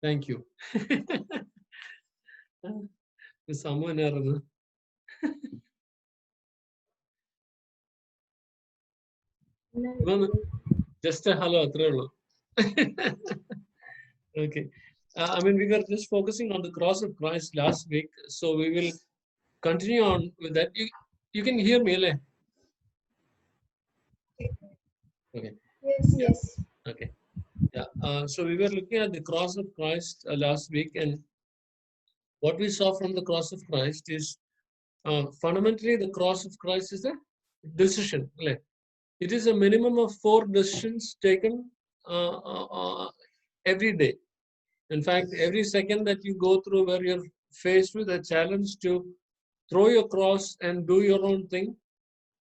Thank you. Someone else. Just a hello. Okay. I mean, we were just focusing on the cross of Christ last week, so we will continue on with that. You can hear me, Le? Okay. Yes, yes. Okay. Yeah. So we were looking at the cross of Christ last week, and what we saw from the cross of Christ is fundamentally the cross of Christ is a decision. Le? It is a minimum of 4 decisions taken every day. In fact, every second that you go through where you're faced with a challenge to throw your cross and do your own thing,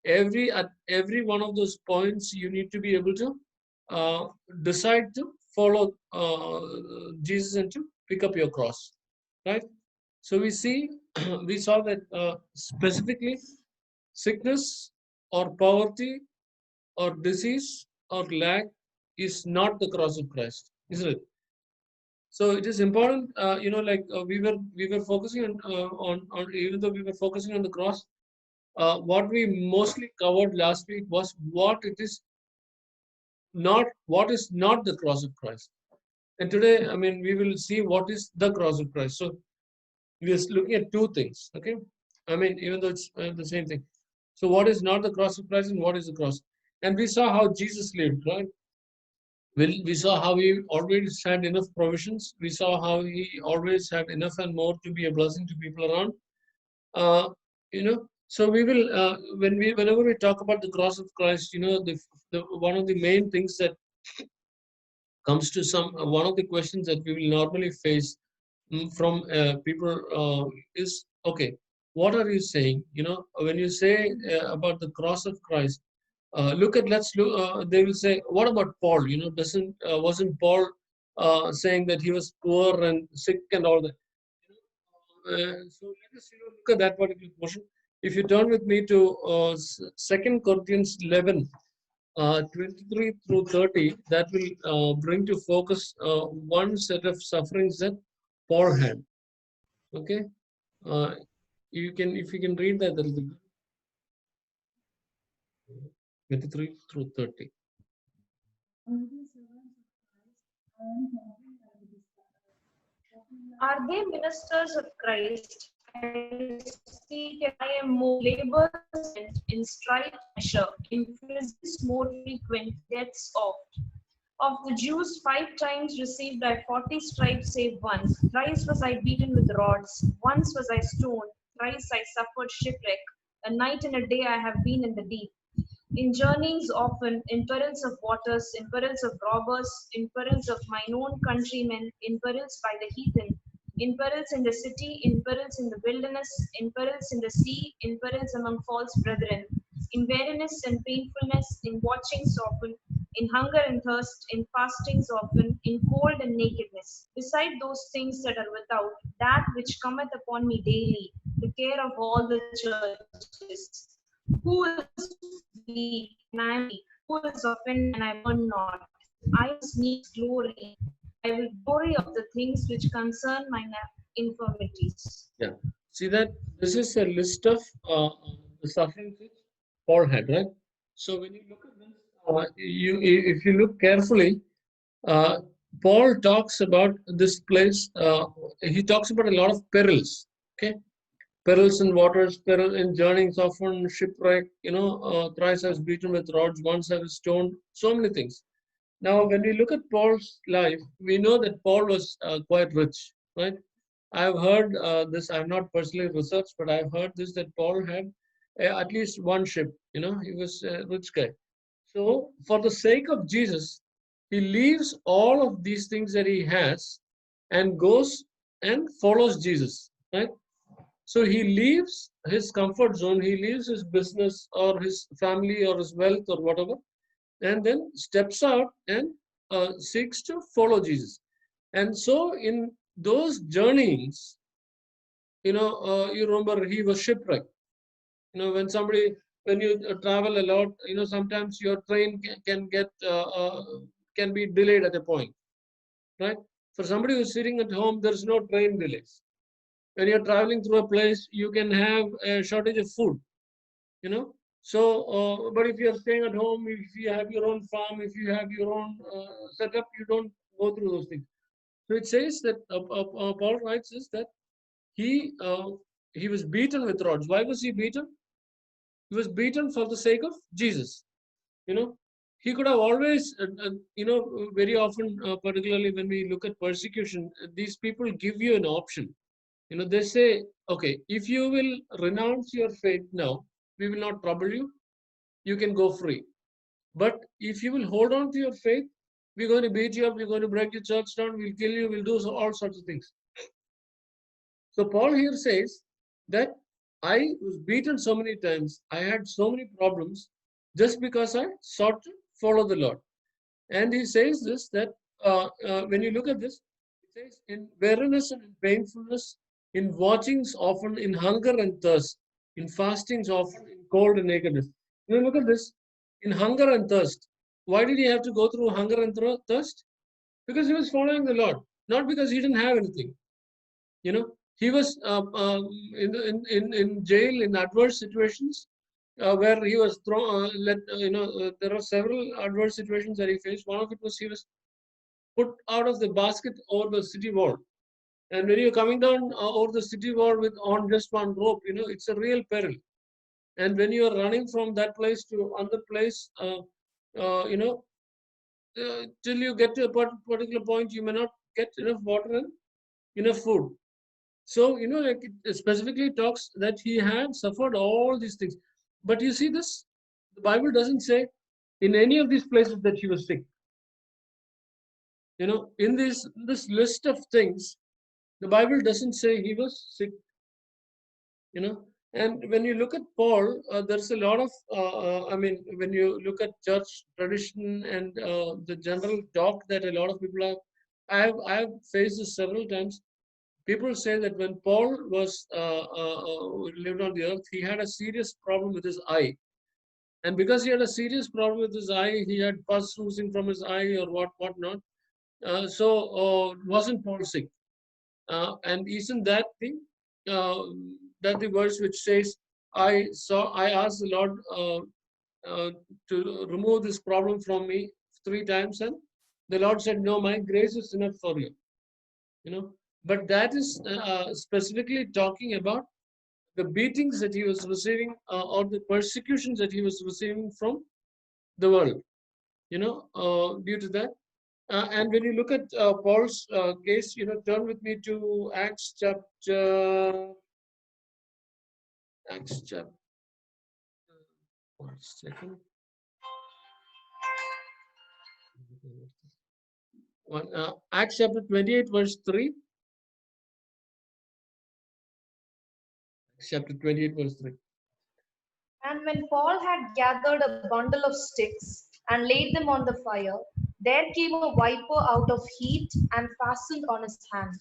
at every one of those points you need to be able to uh, decide to follow Jesus and to pick up your cross, right? So we see we saw that specifically sickness or poverty or disease or lack is not the cross of Christ, isn't it? So it is important, we were focusing on even though we were focusing on the cross, what we mostly covered last week was what is not the cross of Christ. And today, I mean, we will see what is the cross of Christ. So we are looking at two things, okay? I mean, even though it's the same thing. So what is not the cross of Christ and what is the cross? And we saw how Jesus lived, right? We saw how he always had enough provisions. We saw how he always had enough and more to be a blessing to people around. Uh, so we will whenever we talk about the cross of Christ, the one of the main things that comes to one of the questions that we will normally face from people is, okay, what are you saying? When you say about the cross of Christ, let's look, they will say, what about Paul? Doesn't wasn't Paul saying that he was poor and sick and all that? So let us look at that particular portion. If you turn with me to 2 Corinthians 11, 23 through 30, that will bring to focus one set of sufferings that Paul had. Okay, if you can read that a little bit. 23 through 30. Are they ministers of Christ? I see that I am more labors in strife measure, imprisons more frequent, deaths oft. Of the Jews, 5 times received I 40 stripes save once. Thrice was I beaten with rods. Once was I stoned. Thrice I suffered shipwreck. A night and a day I have been in the deep. In journeyings often, in perils of waters, in perils of robbers, in perils of mine own countrymen, in perils by the heathen, in perils in the city, in perils in the wilderness, in perils in the sea, in perils among false brethren, in weariness and painfulness, in watchings often, in hunger and thirst, in fastings often, in cold and nakedness. Beside those things that are without, that which cometh upon me daily, the care of all the churches. Who is weak and I am weak? Who is offended and I burn not? I must needs glory. I will glory of the things which concern my infirmities. Yeah. See that this is a list of the sufferings which Paul had, right? So when you look at this, if you look carefully, uh, Paul talks about this place. He talks about a lot of perils. Okay, perils in waters, peril in journeys, often shipwreck. Thrice I was beaten with rods, once I was stoned. So many things. Now, when we look at Paul's life, we know that Paul was quite rich, right? I've heard this. I've not personally researched, but I've heard this that Paul had at least one ship. He was a rich guy. So, for the sake of Jesus, he leaves all of these things that he has and goes and follows Jesus, right? So he leaves his comfort zone, he leaves his business or his family or his wealth or whatever, and then steps out and seeks to follow Jesus. And so in those journeys, you remember he was shipwrecked. When you travel a lot, sometimes your train can be delayed at a point, right? For somebody who's sitting at home, there's no train delays. When you're traveling through a place, you can have a shortage of food, you know. So, but if you're staying at home, if you have your own farm, if you have your own setup, you don't go through those things. So it says that Paul writes is that he uh, he was beaten with rods. Why was he beaten? He was beaten for the sake of Jesus. You know, he could have always, very often, particularly when we look at persecution, these people give you an option. They say, okay, if you will renounce your faith now, we will not trouble you. You can go free. But if you will hold on to your faith, we're going to beat you up, we're going to break your church down, we'll kill you, we'll do all sorts of things. So Paul here says that I was beaten so many times, I had so many problems just because I sought to follow the Lord. And he says this, that when you look at this, it says in weariness and in painfulness, in watchings often, in hunger and thirst, in fastings often, in cold and nakedness. Look at this, in hunger and thirst. Why did he have to go through hunger and thirst? Because he was following the Lord, not because he didn't have anything. He was in jail in adverse situations where he was thrown. There are several adverse situations that he faced. One of it was he was put out of the basket over the city wall. And when you're coming down over the city wall with on just one rope, it's a real peril. And when you are running from that place to another place, till you get to a particular point, you may not get enough water and enough food. So, like it specifically talks that he had suffered all these things. But you see this, the Bible doesn't say in any of these places that he was sick. In this list of things, the Bible doesn't say he was sick. And when you look at Paul, there's a lot of, when you look at church tradition and the general talk that a lot of people have, I have faced this several times. People say that when Paul was lived on the earth, he had a serious problem with his eye. And because he had a serious problem with his eye, he had pus oozing from his eye or whatnot. Wasn't Paul sick? And isn't that thing, that the verse which says, I asked the Lord to remove this problem from me 3 times, and the Lord said, no, my grace is enough for you. But that is specifically talking about the beatings that he was receiving or the persecutions that he was receiving from the world, due to that. And when you look at Paul's case, turn with me to Acts chapter. 1 second. Acts chapter 28, verse 3. Chapter 28, verse 3. And when Paul had gathered a bundle of sticks and laid them on the fire, there came a viper out of heat and fastened on his hand.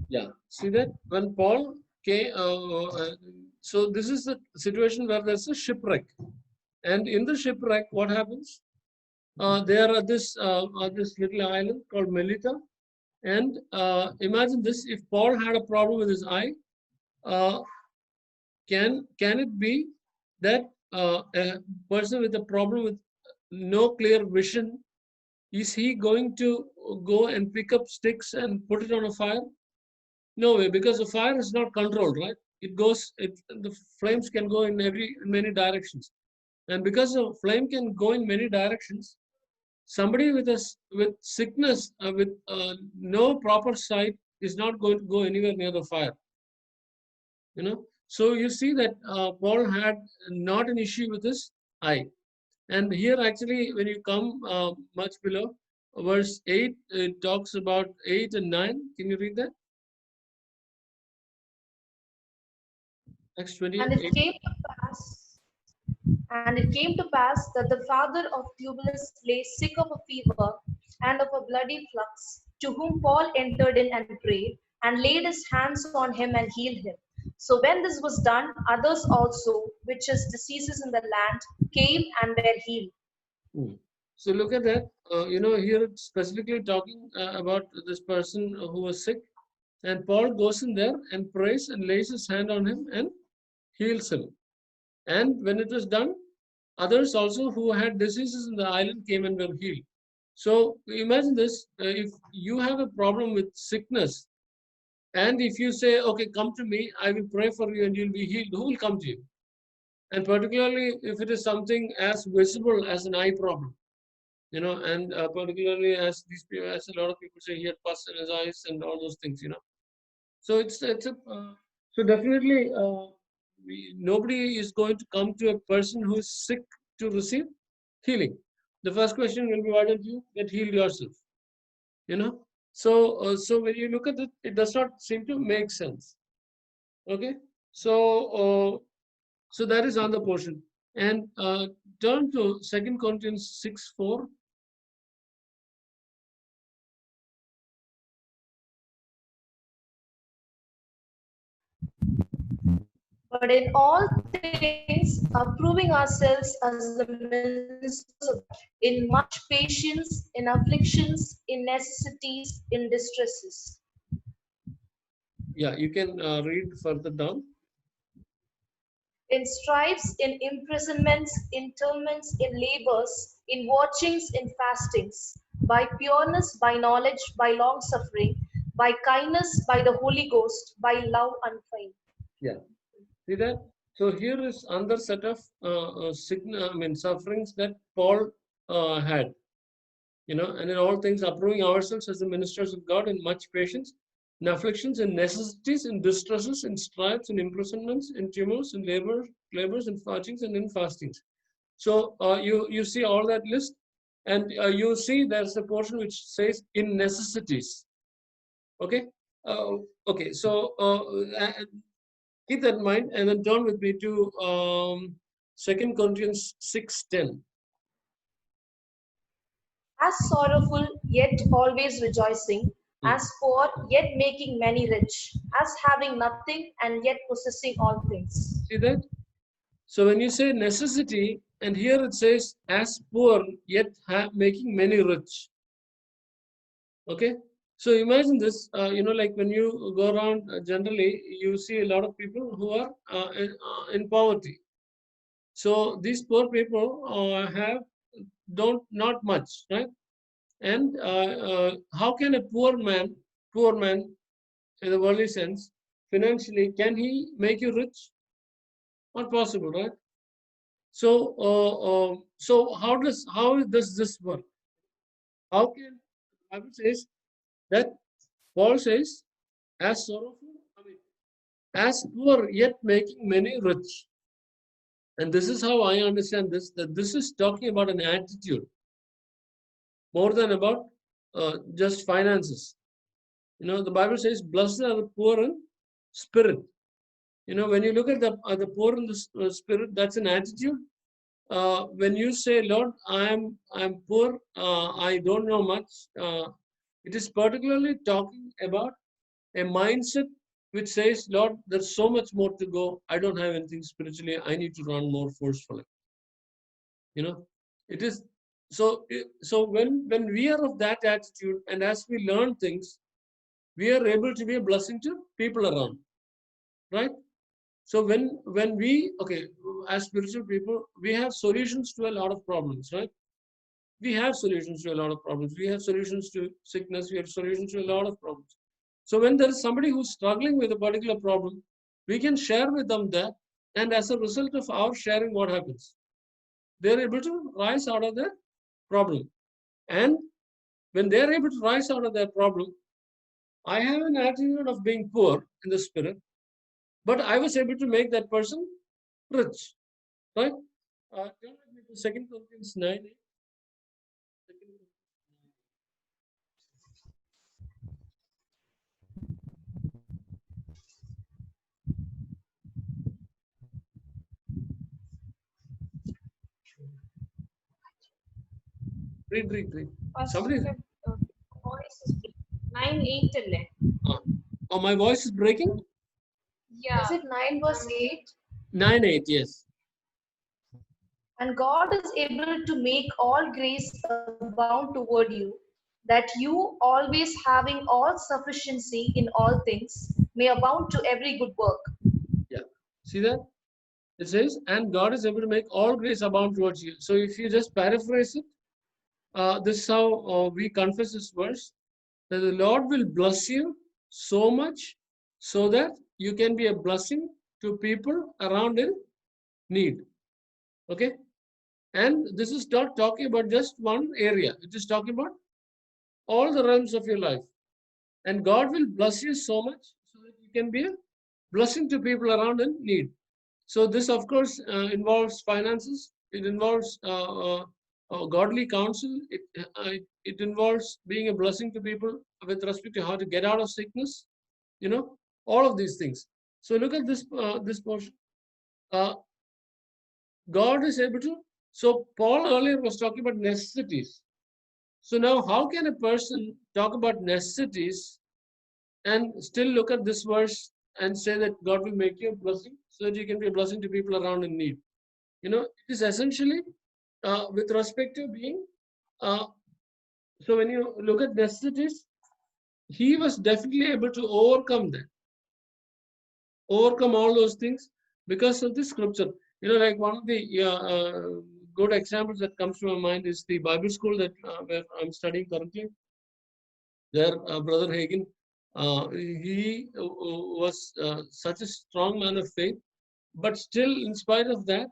Yeah, see that? When Paul came, so this is the situation where there's a shipwreck. And in the shipwreck, what happens? There are this little island called Melita. And imagine this, if Paul had a problem with his eye, can it be that a person with a problem with no clear vision, is he going to go and pick up sticks and put it on a fire? No way, because the fire is not controlled, right? The flames can go in many directions. And because the flame can go in many directions, somebody with sickness, with no proper sight, is not going to go anywhere near the fire. So you see that Paul had not an issue with his eye. And here actually, when you come much below, verse 8, it talks about 8 and 9. Can you read that? Acts 28. And it came to pass that the father of Publius lay sick of a fever and of a bloody flux, to whom Paul entered in and prayed, and laid his hands on him and healed him. So when this was done, others also, which is diseases in the land, came and were healed. So look at that. Here it's specifically talking about this person who was sick, and Paul goes in there and prays and lays his hand on him and heals him. And when it was done, others also who had diseases in the island came and were healed. So imagine this: if you have a problem with sickness, and if you say, "Okay, come to me, I will pray for you, and you'll be healed," who will come to you? And particularly if it is something as visible as an eye problem, and particularly as these people, as a lot of people say, he had pus in his eyes and all those things. So so definitely nobody is going to come to a person who is sick to receive healing. The first question will be, why don't you get healed yourself? So when you look at it, it does not seem to make sense. Okay, so that is on the portion. And turn to 2 Corinthians 6:4. But in all things, approving ourselves as the ministers of God, in much patience, in afflictions, in necessities, in distresses. Yeah, you can read further down. In stripes, in imprisonments, in torments, in labors, in watchings, in fastings, by pureness, by knowledge, by long suffering, by kindness, by the Holy Ghost, by love unfeigned. Yeah. See that? So here is another set of sufferings that Paul had. And in all things approving ourselves as the ministers of God in much patience, in afflictions, in necessities, in distresses, in stripes, in imprisonments, in tumults, in labors, in watchings, and in fastings. So you see all that list, and you see there's a portion which says in necessities. Okay. Okay. So keep that in mind, and then turn with me to 2 Corinthians 6:10. As sorrowful, yet always rejoicing, as poor, yet making many rich, as having nothing, and yet possessing all things. See that? So when you say necessity, and here it says as poor, yet making many rich. Okay? So imagine this, like when you go around, generally, you see a lot of people who are in poverty. So these poor people don't not much, right? And how can a poor man in the worldly sense, financially, can he make you rich? Not possible, right? So how does this work? How can the Bible says that Paul says, as sorrowful, as poor, yet making many rich. And this is how I understand this, that this is talking about an attitude more than about just finances. The Bible says, blessed are the poor in spirit. When you look at the poor in the spirit, that's an attitude. When you say, Lord, I'm poor, I don't know much, it is particularly talking about a mindset which says, Lord, there's so much more to go. I don't have anything spiritually. I need to run more forcefully. It is so. So when we are of that attitude, and as we learn things, we are able to be a blessing to people around, right? So when we as spiritual people, we have solutions to a lot of problems, right? We have solutions to a lot of problems. We have solutions to sickness. We have solutions to a lot of problems. So when there is somebody who's struggling with a particular problem, we can share with them that, and as a result of our sharing, what happens? They're able to rise out of their problem. And when they're able to rise out of their problem, I have an attitude of being poor in the spirit, but I was able to make that person rich, right? Turn with me to 2 Corinthians 9. Read. Somebody. Voice is 9:8 അല്ലേ? Oh, my voice is breaking? Yeah. Is it 9 verse 8? 9:8, yes. And God is able to make all grace abound toward you, that you, always having all sufficiency in all things, may abound to every good work. Yeah. See that? It says, and God is able to make all grace abound towards you. So if you just paraphrase it, this is how we confess this verse, that the Lord will bless you so much so that you can be a blessing to people around in need. Okay? And this is not talking about just one area. It is talking about all the realms of your life. And God will bless you so much so that you can be a blessing to people around in need. So this, of course, involves finances. It involves godly counsel. It involves being a blessing to people with respect to how to get out of sickness. You know, all of these things. So look at this portion. Uh, God is able to. So Paul earlier was talking about necessities. So now, how can a person talk about necessities and still look at this verse and say that God will make you a blessing so that you can be a blessing to people around in need? You know, it is essentially with respect to being. Uh, so when you look at necessities, he was definitely able to overcome that, overcome all those things because of the scripture. You know, like one of the good examples that comes to my mind is the Bible school that where I'm studying currently. There, Brother Hagen, he was such a strong man of faith, but still, in spite of that,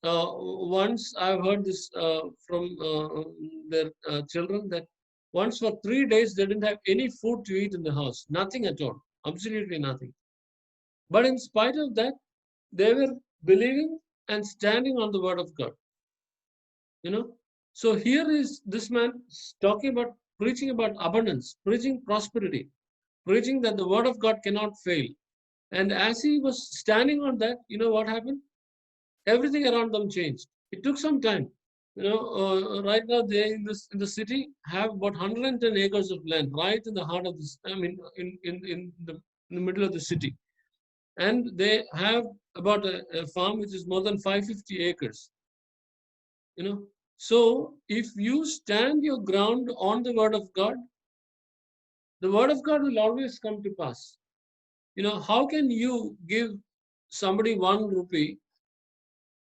once I've heard this from their children that once for 3 days they didn't have any food to eat in the house, nothing at all, absolutely nothing. But in spite of that, they were believing and standing on the word of God. You know, so here is this man talking about preaching about abundance, preaching prosperity, preaching that the word of God cannot fail. And as he was standing on that, you know what happened? Everything around them changed. It took some time. You know, right now they in the city have about 110 acres of land right in the heart of this. I mean, in the middle of the city, and they have about a farm which is more than 550 acres. You know, so if you stand your ground on the word of God, the word of God will always come to pass. You know, how can you give somebody 1 rupee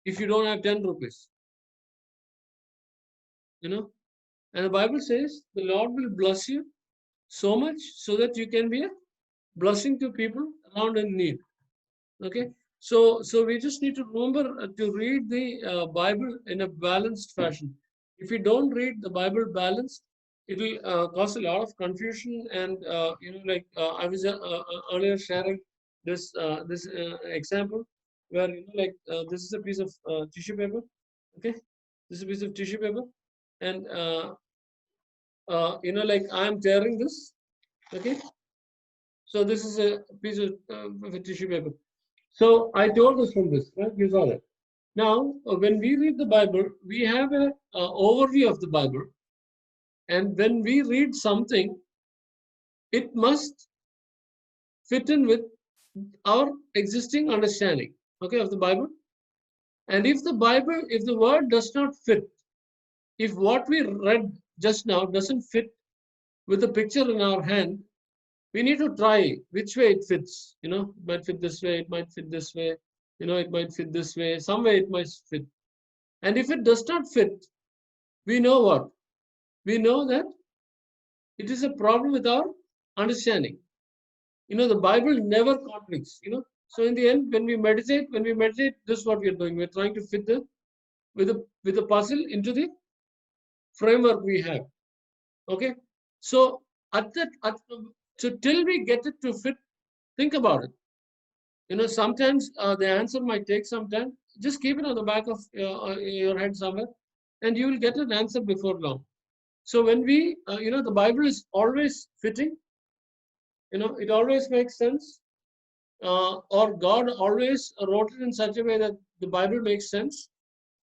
if you don't have 10 rupees? You know, and the Bible says the Lord will bless you so much so that you can be a blessing to people around in need. Okay, so we just need to remember to read the Bible in a balanced fashion. If you don't read the Bible balanced, it will cause a lot of confusion. And you know, like I was earlier sharing this example where you know, like this is a piece of tissue paper. Okay, this is a piece of tissue paper, and you know, like I'm tearing this. Okay, so this is a piece of a tissue paper. So I told us from this, right? You saw that. Now, when we read the Bible, we have a overview of the Bible, and when we read something, it must fit in with our existing understanding, okay, of the Bible. And if the Bible, if the word does not fit, if what we read just now doesn't fit with the picture in our hand, we need to try which way it fits. You know, it might fit this way, it might fit this way, you know, it might fit this way, some way it might fit. And if it does not fit, we know what? We know that it is a problem with our understanding. You know, the Bible never contradicts, you know. So in the end, when we meditate, this is what we are doing. We're trying to fit the with the puzzle into the framework we have. Okay. So so till we get it to fit, think about it. You know, sometimes the answer might take some time. Just keep it on the back of your head somewhere, and you will get an answer before long. So when we, you know, the Bible is always fitting. You know, it always makes sense. Or God always wrote it in such a way that the Bible makes sense.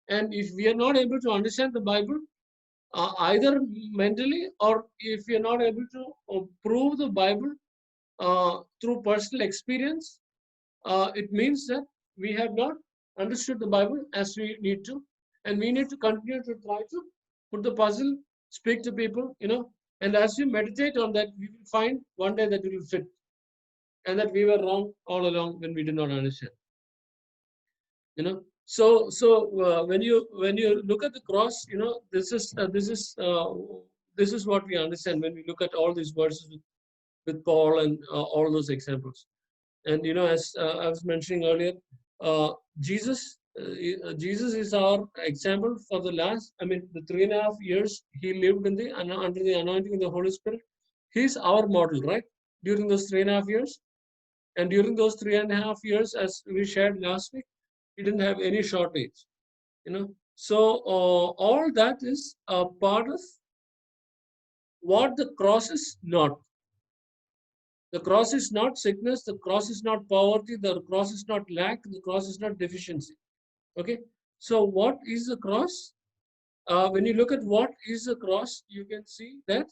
And if we are not able to understand the Bible, either mentally or if we are not able to prove the Bible through personal experience, it means that we have not understood the Bible as we need to. And we need to continue to try to put the puzzle, speak to people, and as we meditate on that, we will find one day that it will fit, and that we were wrong all along when we did not understand. When you look at the cross, this is what we understand when we look at all these verses with Paul and all those examples. And as I was mentioning earlier, uh, Jesus, Jesus is our example for the last. I mean, the 3.5 years he lived in the under the anointing of the Holy Spirit. He's our model, right? During those 3.5 years, and during those 3.5 years, as we shared last week, he didn't have any shortage. So all that is a part of what the cross is not. The cross is not sickness, the cross is not poverty, the cross is not lack, the cross is not deficiency. Okay, so what is the cross? When you look at what is the cross, you can see that,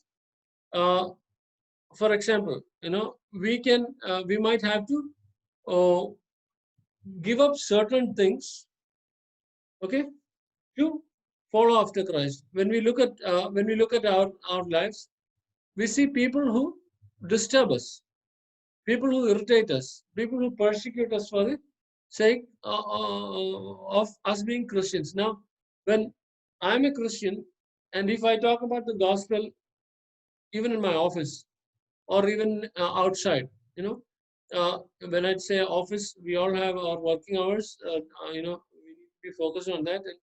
for example, we might have to uh, give up certain things, okay, to follow after Christ. When we look at our lives, we see people who disturb us, people who irritate us, people who persecute us for the sake of us being Christians. Now, when I'm a Christian, and if I talk about the gospel, even in my office or even outside, when I'd say office, we all have our working hours. We need to be focused on that. And,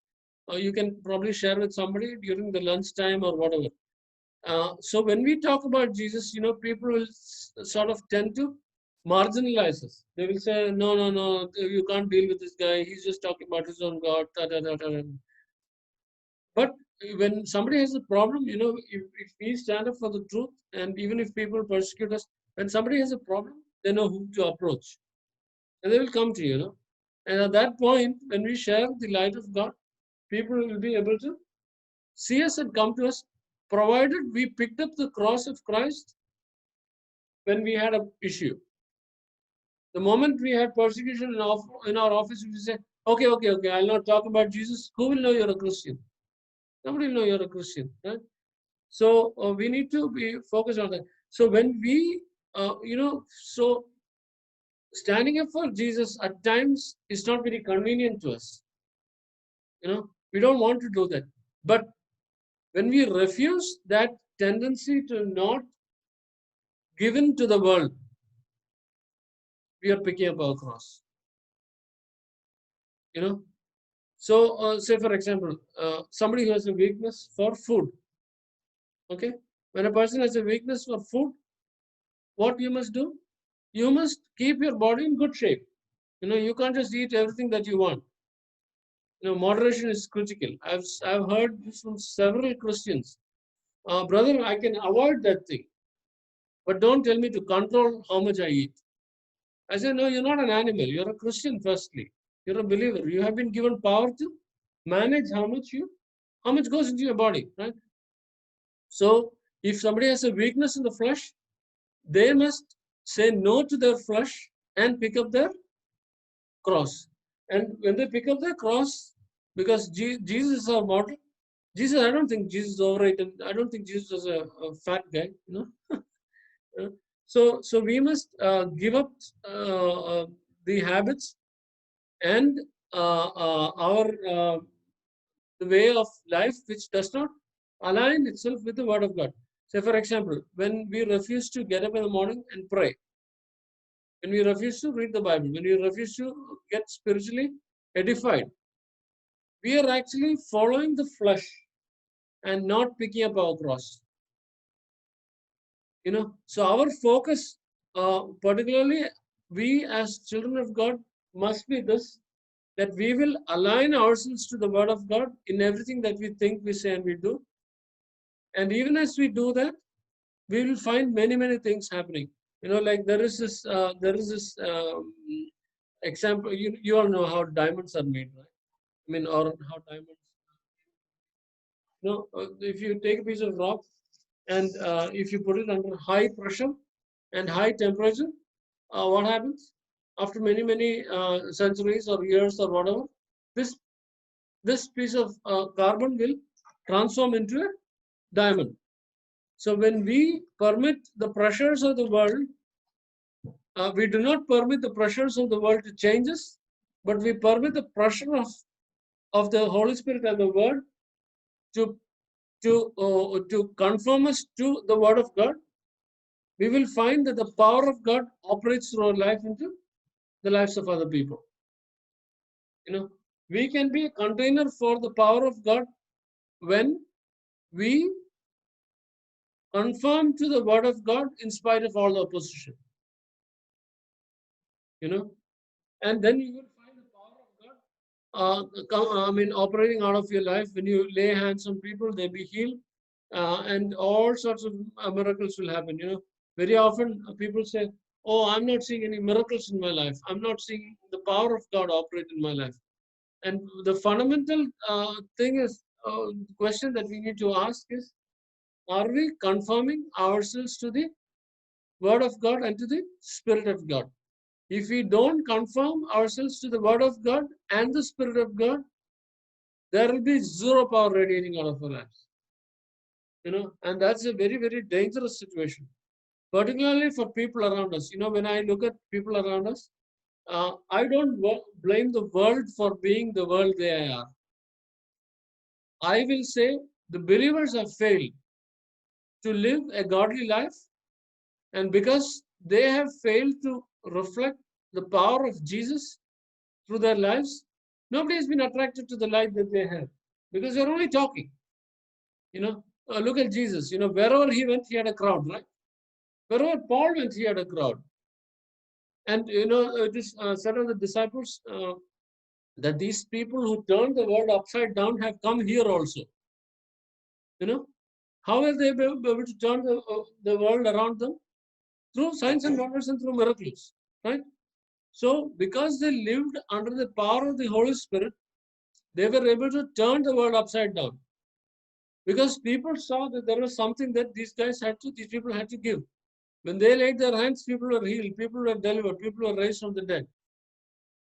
you can probably share with somebody during the lunchtime or whatever. So when we talk about Jesus, people will sort of tend to marginalize us. They will say, no, no, no, you can't deal with this guy. He's just talking about his own God. Da, da, da, da, da. But when somebody has a problem, if we stand up for the truth, and even if people persecute us, when somebody has a problem, they know who to approach. And they will come to you. And at that point, when we share the light of God, people will be able to see us and come to us, provided we picked up the cross of Christ when we had an issue. The moment we had persecution in our office, we say, okay, okay, okay, I'll not talk about Jesus. Who will know you're a Christian? Nobody will know you're a Christian. Right? So we need to be focused on that. So when we, so standing up for Jesus at times is not very convenient to us. We don't want to do that. But when we refuse that tendency to not give in to the world, we are picking up our cross. So say for example, somebody who has a weakness for food. Okay, when a person has a weakness for food, what you must do? You must keep your body in good shape. You can't just eat everything that you want. Moderation is critical. I've heard this from several Christians. Brother, I can avoid that thing, but don't tell me to control how much I eat. I say, no, you're not an animal. You're a Christian, firstly. You're a believer. You have been given power to manage how much goes into your body, right? So if somebody has a weakness in the flesh, they must say no to their flesh and pick up their cross. And when they pick up their cross, because Jesus is our model, Jesus, I don't think Jesus is overrated. I don't think Jesus is a fat guy, So we must give up the habits and our the way of life which does not align itself with the Word of God. Say, for example, when we refuse to get up in the morning and pray, when we refuse to read the Bible, when we refuse to get spiritually edified, we are actually following the flesh and not picking up our cross. So our focus, particularly we as children of God, must be this, that we will align ourselves to the Word of God in everything that we think, we say, and we do. And even as we do that, we will find many, many things happening. Like there is this example. You all know how diamonds are made, right? I mean, or how diamonds. If you take a piece of rock and if you put it under high pressure and high temperature, what happens? After many, many centuries or years or whatever, this this piece of carbon will transform into a diamond. So when we permit the pressures of the world, we do not permit the pressures of the world to change us, but we permit the pressure of the Holy Spirit and the Word to to conform us to the Word of God. We will find that the power of God operates through our life into the lives of other people. You know, we can be a container for the power of God when we conform to the Word of God in spite of all the opposition. You know, and then you will find the power of God operating out of your life. When you lay hands on people, they be healed, and all sorts of miracles will happen. You know, very often people say, "Oh, I'm not seeing any miracles in my life. I'm not seeing the power of God operate in my life." And the fundamental thing is, the question that we need to ask is, are we conforming ourselves to the Word of God and to the Spirit of God? If we don't conform ourselves to the Word of God and the Spirit of God, there will be zero power radiating out of our lives. You know, and that's a very, very dangerous situation, particularly for people around us. You know, when I look at people around us, I don't blame the world for being the world they are. I will say the believers have failed to live a godly life, and because they have failed to reflect the power of Jesus through their lives, nobody has been attracted to the light that they have because they're only talking. You know, look at Jesus. You know, wherever he went, he had a crowd, right? Wherever Paul went, he had a crowd. And you know, it is said of the disciples that these people who turned the world upside down have come here also. You know, how will they be able to turn the world around them? Through signs and wonders and through miracles, right? So, because they lived under the power of the Holy Spirit, they were able to turn the world upside down. Because people saw that there was something that these people had to give. When they laid their hands, people were healed, people were delivered, people were raised from the dead.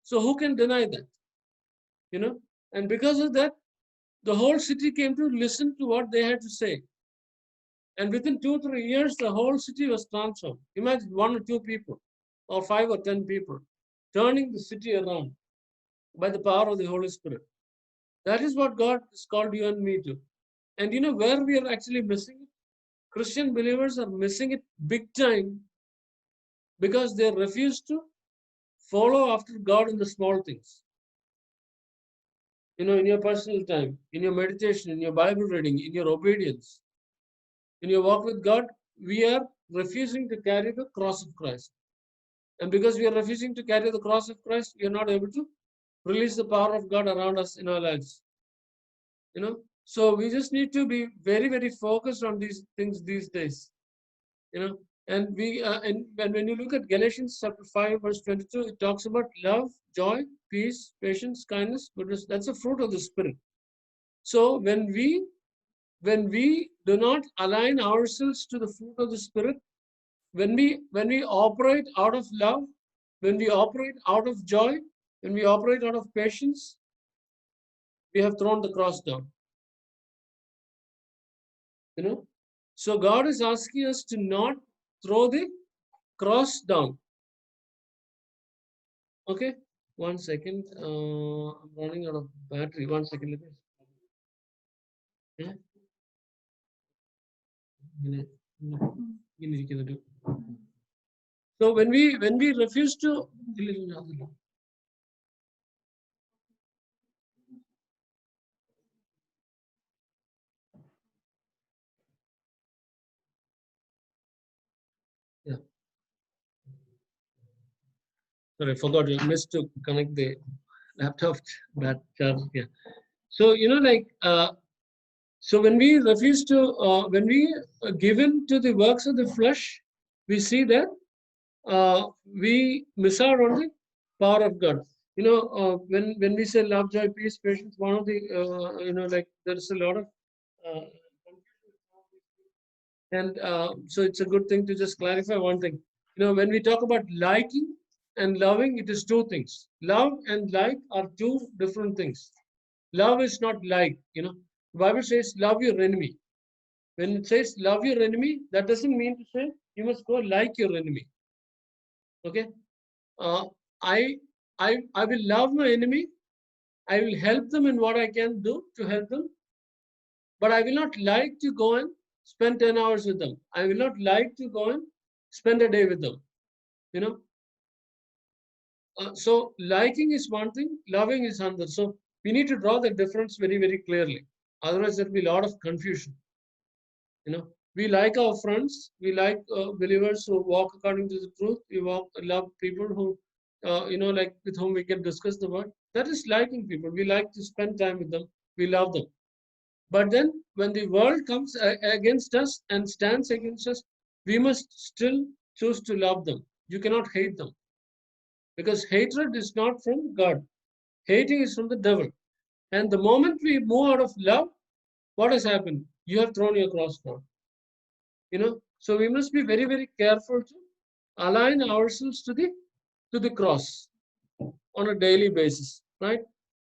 So who can deny that? You know, and because of that, the whole city came to listen to what they had to say. And within 2 or 3 years, the whole city was transformed. Imagine 1 or 2 people, or 5 or 10 people, turning the city around by the power of the Holy Spirit. That is what God has called you and me to. And you know where we are actually missing it? Christian believers are missing it big time because they refuse to follow after God in the small things. You know, in your personal time, in your meditation, in your Bible reading, in your obedience, in your walk with God, we are refusing to carry the cross of Christ. And because we are refusing to carry the cross of Christ, we are not able to release the power of God around us in our lives. You know, so we just need to be very, very focused on these things these days. You know, and when you look at Galatians chapter 5, verse 22, it talks about love, joy, peace, patience, kindness, goodness. That's a fruit of the Spirit. So when we do not align ourselves to the fruit of the Spirit, when we operate out of love, when we operate out of joy, when we operate out of patience, we have thrown the cross down. You know, so God is asking us to not throw the cross down. Okay, 1 second. I'm running out of battery. 1 second. Let me. Yeah? So when we refuse to, yeah, sorry, I forgot. I missed to connect the laptop that charge. Yeah. So you know, like so when we refuse to, when we give in to the works of the flesh, we see that we miss out on the power of God. You know, when we say love, joy, peace, patience, one of the you know, like there's a lot of uh, and so it's a good thing to just clarify one thing. You know, when we talk about liking and loving, it is two things. Love and like are two different things. Love is not like, the Bible says, love your enemy. When it says love your enemy, that doesn't mean to say you must go like your enemy. Okay? Uh, I, I will love my enemy. I will help them in what I can do to help them, but I will not like to go and spend 10 hours with them. I will not like to go and spend a day with them. You know, so liking is one thing, loving is another. So we need to draw the difference very, very clearly. Otherwise, there'll be a lot of confusion. We like our friends. We like believers who walk according to the truth. We love people who, like with whom we can discuss the word. That is liking people. We like to spend time with them. We love them. But then, when the world comes against us and stands against us, we must still choose to love them. You cannot hate them, because hatred is not from God. Hating is from the devil. And the moment we move out of love, what has happened? You have thrown your cross down. So we must be very, very careful to align ourselves to the cross on a daily basis, right?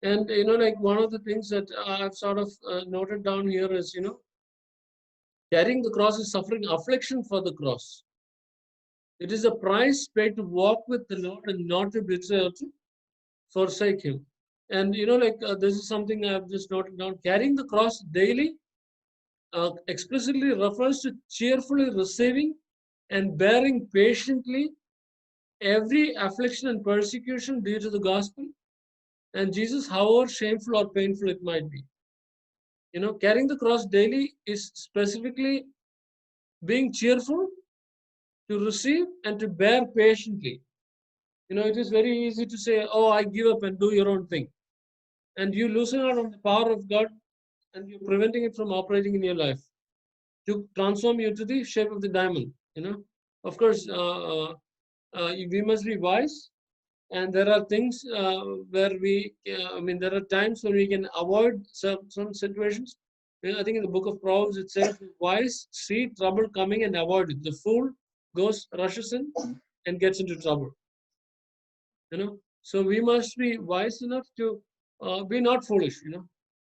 And like one of the things that I've sort of noted down here is, carrying the cross is suffering affliction for the cross. It is a price paid to walk with the Lord and not to betray or to forsake Him. And like this is something I've just noted down. Carrying the cross daily explicitly refers to cheerfully receiving and bearing patiently every affliction and persecution due to the gospel and Jesus, however shameful or painful it might be. Carrying the cross daily is specifically being cheerful to receive and to bear patiently. It is very easy to say, oh, I give up and do your own thing. And you loosen out on the power of God and you're preventing it from operating in your life to transform you to the shape of the diamond. Of course, we must be wise, and there are things where there are times when we can avoid some situations. I think in the book of Proverbs it says, the wise see trouble coming and avoid it. The fool rushes in and gets into trouble. So we must be wise enough to be not foolish.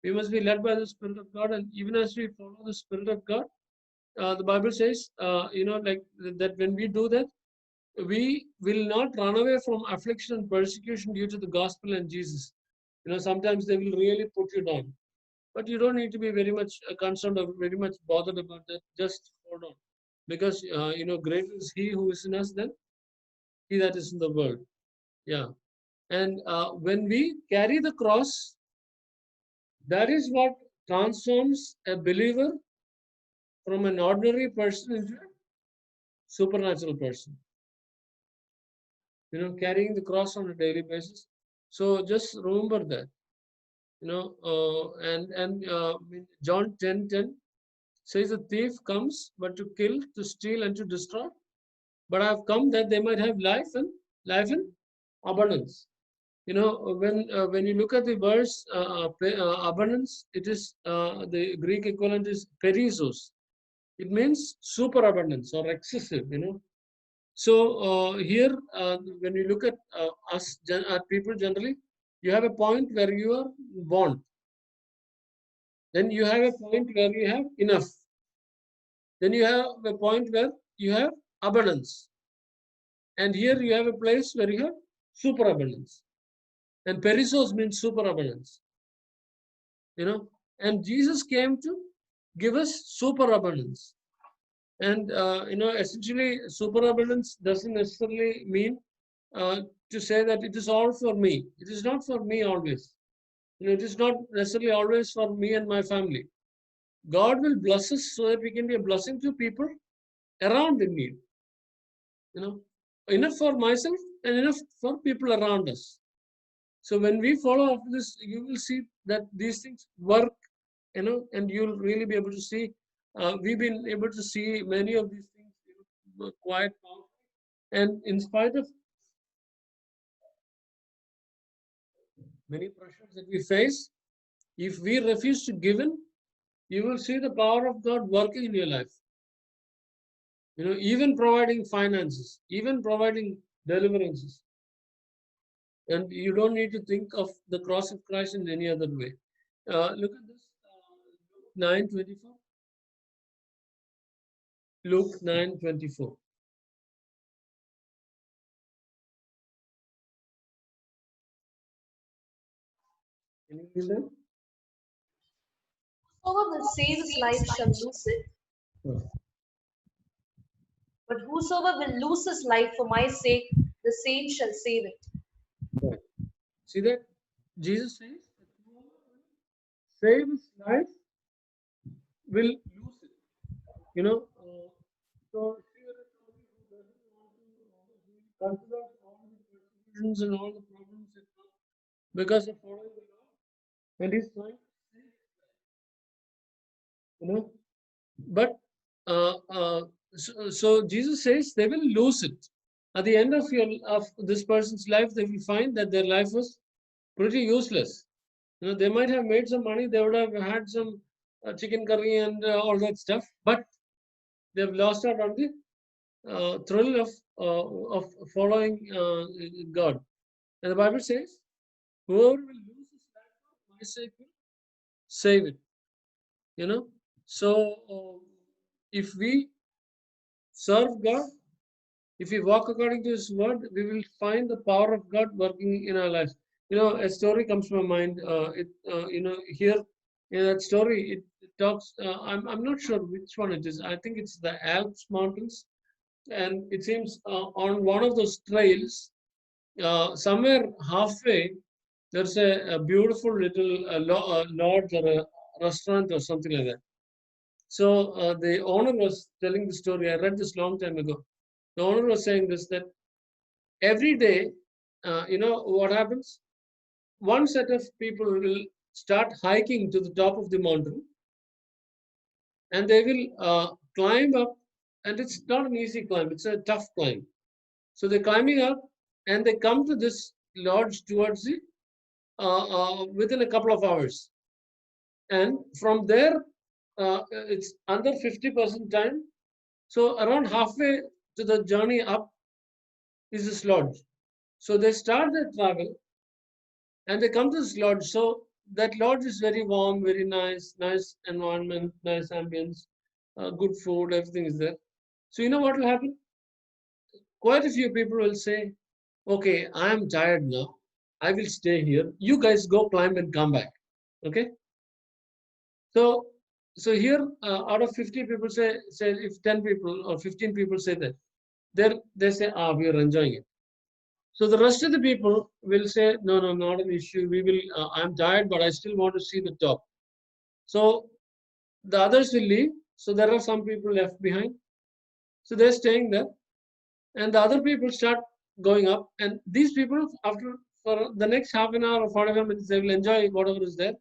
We must be led by the Spirit of God, and even as we follow the Spirit of God, the Bible says, like that when we do that, we will not run away from affliction and persecution due to the gospel and Jesus. Sometimes they will really put you down, but you don't need to be very much concerned or very much bothered about that. Just hold on, because greater is He who is in us than he that is in the world. Yeah, and when we carry the cross, that is what transforms a believer from an ordinary person into a supernatural person. Carrying the cross on a daily basis. So just remember that. John 10:10 says, the thief comes but to kill, to steal, and to destroy. But I have come that they might have life and life in abundance. When you look at the verse abundance, it is the Greek equivalent is perissos. It means superabundance or excessive. So here, when you look at people generally, you have a point where you are want. Then you have a point where you have enough. Then you have a point where you have abundance. And here you have a place where you have superabundance. And perissos means superabundance. And Jesus came to give us superabundance. And essentially, superabundance doesn't necessarily mean to say that it is all for me. It is not for me always. It is not necessarily always for me and my family. God will bless us so that we can be a blessing to people around in need. Enough for myself and enough for people around us. So when we follow after this, you will see that these things work, and you'll really be able to see. We've been able to see many of these things quite powerful. And in spite of many pressures that we face, if we refuse to give in, you will see the power of God working in your life. Even providing finances, even providing deliverances. And you don't need to think of the cross of Christ in any other way. Look at this. 9:24. Luke 9:24. Can you read that? Whosoever will save his life shall lose it, Yeah. but whosoever will lose his life for my sake, the same shall save it. Right. See that? Jesus says that whoever will save his life will lose it. You know, so if you are somebody who doesn't want to really consider all the persecutions and all the problems that come because of following the law, and he's trying to save, you know, but so Jesus says they will lose it. At the end of this person's life, they will find that their life was pretty useless. You know, they might have made some money, they would have had some chicken curry and all that stuff, but they've lost out on the thrill of following God. And the Bible says, whoever will lose his life for my sake will save it. You know, so if we serve God, if we walk according to His word, we will find the power of God working in our lives. You know, a story comes to my mind. Here in that story, it talks. I'm not sure which one it is. I think it's the Alps mountains, and it seems on one of those trails, somewhere halfway, there's a beautiful little lodge or a restaurant or something like that. So the owner was telling the story. I read this long time ago. The owner was saying this, that every day, what happens? One set of people will start hiking to the top of the mountain, and they will climb up, and it's not an easy climb, it's a tough climb. So they're climbing up, and they come to this lodge towards the within a couple of hours. And from there, it's under 50% time. So around halfway to the journey up is this lodge. So they start their travel, and they come to this lodge. So that lodge is very warm, very nice, nice environment, nice ambience, good food, everything is there. So you know what will happen? Quite a few people will say, "Okay, I am tired now. I will stay here. You guys go climb and come back." Okay. So here, out of 50 people say if 10 people or 15 people say that, they say, we are enjoying it. So the rest of the people will say, no, no, not an issue. We will. I'm tired, but I still want to see the top. So the others will leave. So there are some people left behind. So they're staying there, and the other people start going up. And these people, after for the next half an hour or 45 minutes, they will enjoy whatever is there,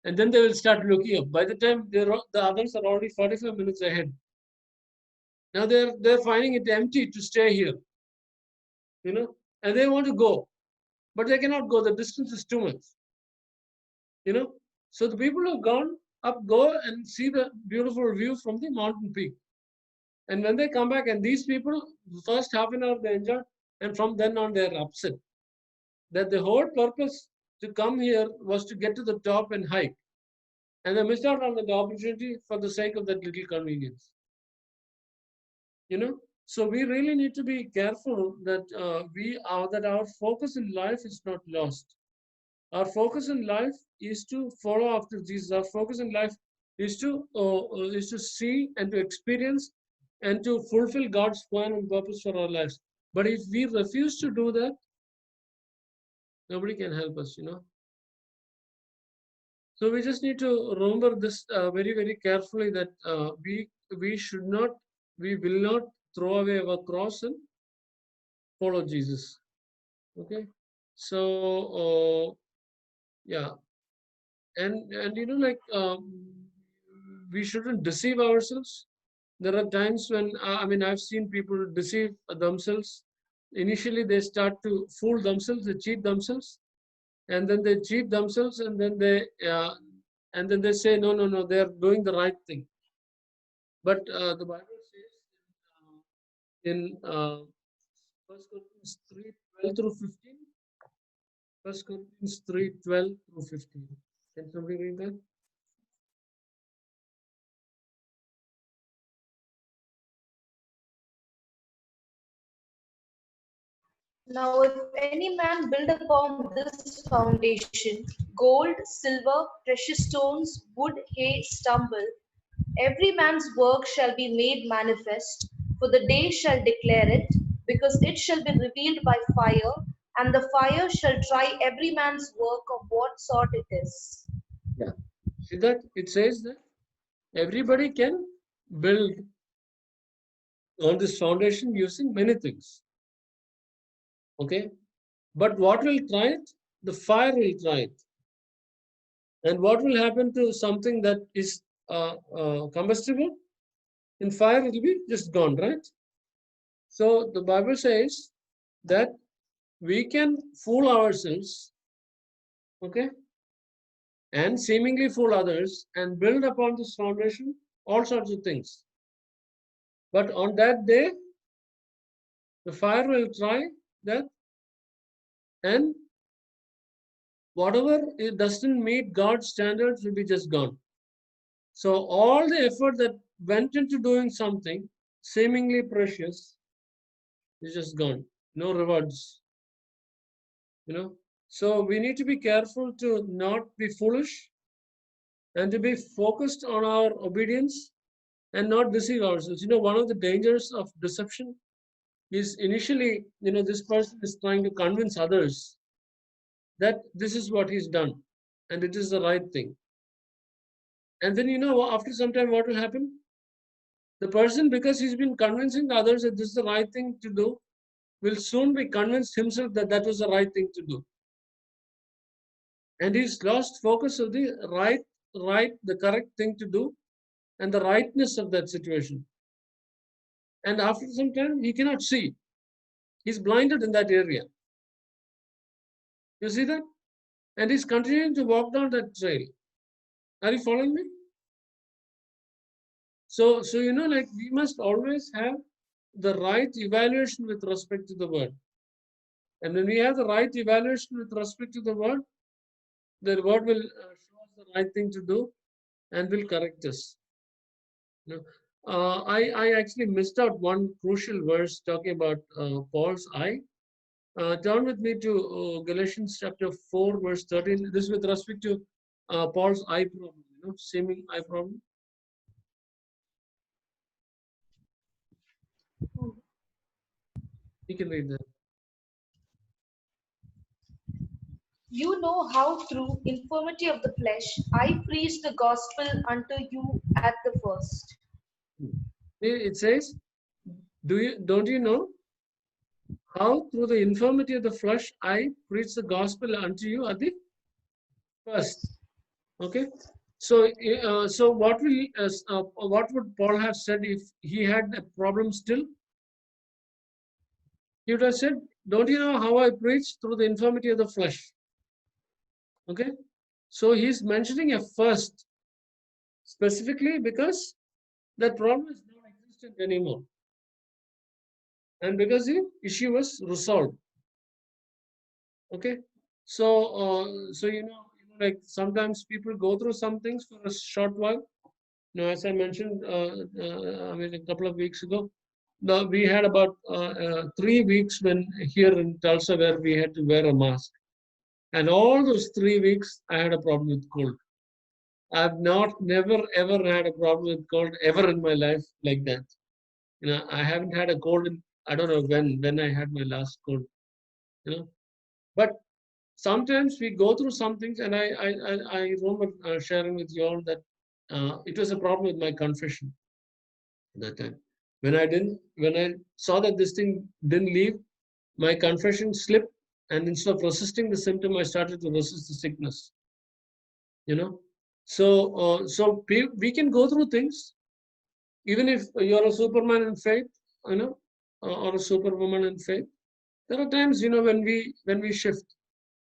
and then they will start looking up. By the time the others are already 45 minutes ahead. Now they're finding it empty to stay here, and they want to go, but they cannot go. The distance is too much, you know. So the people who've gone up go and see the beautiful view from the mountain peak. And when they come back, and these people, the first half an hour they enjoy, and from then on they're upset that the whole purpose to come here was to get to the top and hike, and they missed out on the opportunity for the sake of that little convenience. So we really need to be careful that that our focus in life is not lost. Our focus in life is to follow after Jesus. Our focus in life is to see and to experience and to fulfill God's plan and purpose for our lives. But if we refuse to do that, nobody can help us. So we just need to remember this very, very carefully, that we will not throw away our cross and follow Jesus. Okay, so yeah, and we shouldn't deceive ourselves. There are times when I've seen people deceive themselves. Initially, they start to fool themselves, they cheat themselves, and then they cheat themselves, and then they say, no, no, no, they are doing the right thing. But the Bible says in 1 Corinthians 3:12 through 15. 1 Corinthians 3:12 through 15. Can somebody read that? Now, if any man build upon this foundation gold, silver, precious stones, wood, hay, stubble, every man's work shall be made manifest, for the day shall declare it, because it shall be revealed by fire, and the fire shall try every man's work of what sort it is. Yeah. See that? It says that everybody can build on this foundation using many things. Okay? But what will try it? The fire will try it. And what will happen to something that is combustible? In fire, it will be just gone, right? So the Bible says that we can fool ourselves, okay, and seemingly fool others and build upon this foundation all sorts of things. But on that day, the fire will try that, and whatever it doesn't meet God's standards will be just gone. So all the effort that went into doing something seemingly precious is just gone. No rewards. So we need to be careful to not be foolish and to be focused on our obedience and not deceive ourselves. One of the dangers of deception is initially, this person is trying to convince others that this is what he's done and it is the right thing. And then, after some time, what will happen? The person, because he's been convincing others that this is the right thing to do, will soon be convinced himself that that was the right thing to do. And he's lost focus of the the correct thing to do and the rightness of that situation. And after some time, he cannot see. He's blinded in that area. You see that? And he's continuing to walk down that trail. Are you following me? So we must always have the right evaluation with respect to the word. And when we have the right evaluation with respect to the word will show us the right thing to do and will correct us. I actually missed out one crucial verse talking about Paul's eye. Turn with me to Galatians chapter 4, verse 13. This is with respect to Paul's eye problem, seeming eye problem. You can read that. You know how through infirmity of the flesh I preached the gospel unto you at the first. It says, don't you know how through the infirmity of the flesh I preach the gospel unto you at the first? Okay. So what would Paul have said if he had a problem still? He would have said, don't you know how I preach through the infirmity of the flesh? Okay. So he's mentioning a first specifically because that problem is not existent anymore. And because the issue was resolved. Okay. So like sometimes people go through some things for a short while. As I mentioned, a couple of weeks ago, we had about 3 weeks when here in Tulsa where we had to wear a mask. And all those 3 weeks, I had a problem with cold. I've never ever had a problem with cold ever in my life like that. I haven't had a cold in, I don't know when I had my last cold. But sometimes we go through some things, and I remember sharing with you all that it was a problem with my confession at that time. When I saw that this thing didn't leave, my confession slipped, and instead of resisting the symptom, I started to resist the sickness. So we can go through things, even if you're a superman in faith, or a superwoman in faith. There are times, when we shift.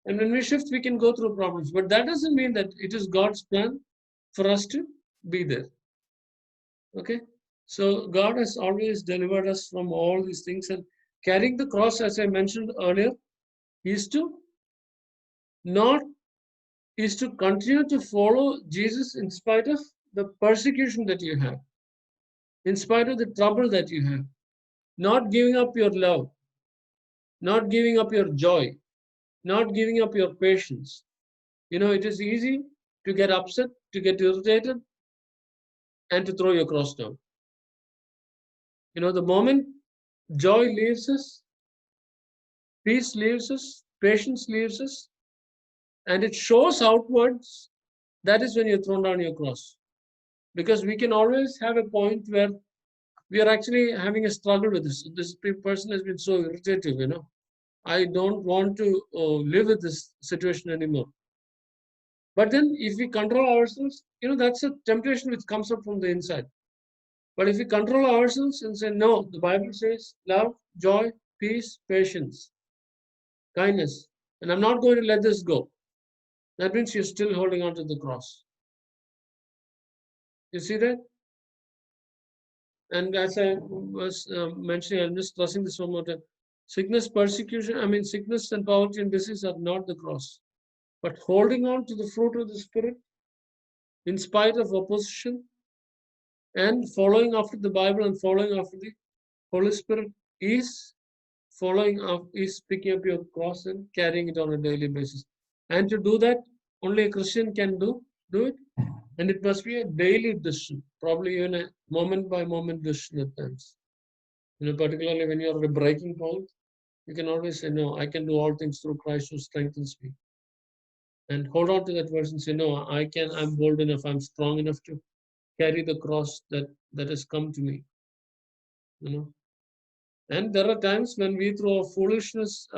And when we shift, we can go through problems. But that doesn't mean that it is God's plan for us to be there. Okay? So God has always delivered us from all these things. And carrying the cross, as I mentioned earlier, is to not is to continue to follow Jesus in spite of the persecution that you have, in spite of the trouble that you have, not giving up your love, not giving up your joy, not giving up your patience. You know, it is easy to get upset, to get irritated, and to throw your cross down. You know, the moment joy leaves us, peace leaves us, patience leaves us, and it shows outwards, that is when you throw down your cross. Because we can always have a point where we are actually having a struggle with this. This person has been so irritative, you know. I don't want to live with this situation anymore. But then if we control ourselves, you know, that's a temptation which comes up from the inside. But if we control ourselves and say, no, the Bible says love, joy, peace, patience, kindness, and I'm not going to let this go. That means you're still holding on to the cross. You see that? And as I was mentioning, I'm just stressing this one more time. Sickness, persecution, I mean, sickness and poverty and disease are not the cross. But holding on to the fruit of the Spirit in spite of opposition and following after the Bible and following after the Holy Spirit is following up, is picking up your cross and carrying it on a daily basis. And to do that, only a Christian can do it. And it must be a daily decision, probably even a moment by moment decision at times. You know, particularly when you're at a breaking point, you can always say, no, I can do all things through Christ who strengthens me. And hold on to that verse and say, no, I'm bold enough, I'm strong enough to carry the cross that has come to me. You know. And there are times when we, through our foolishness,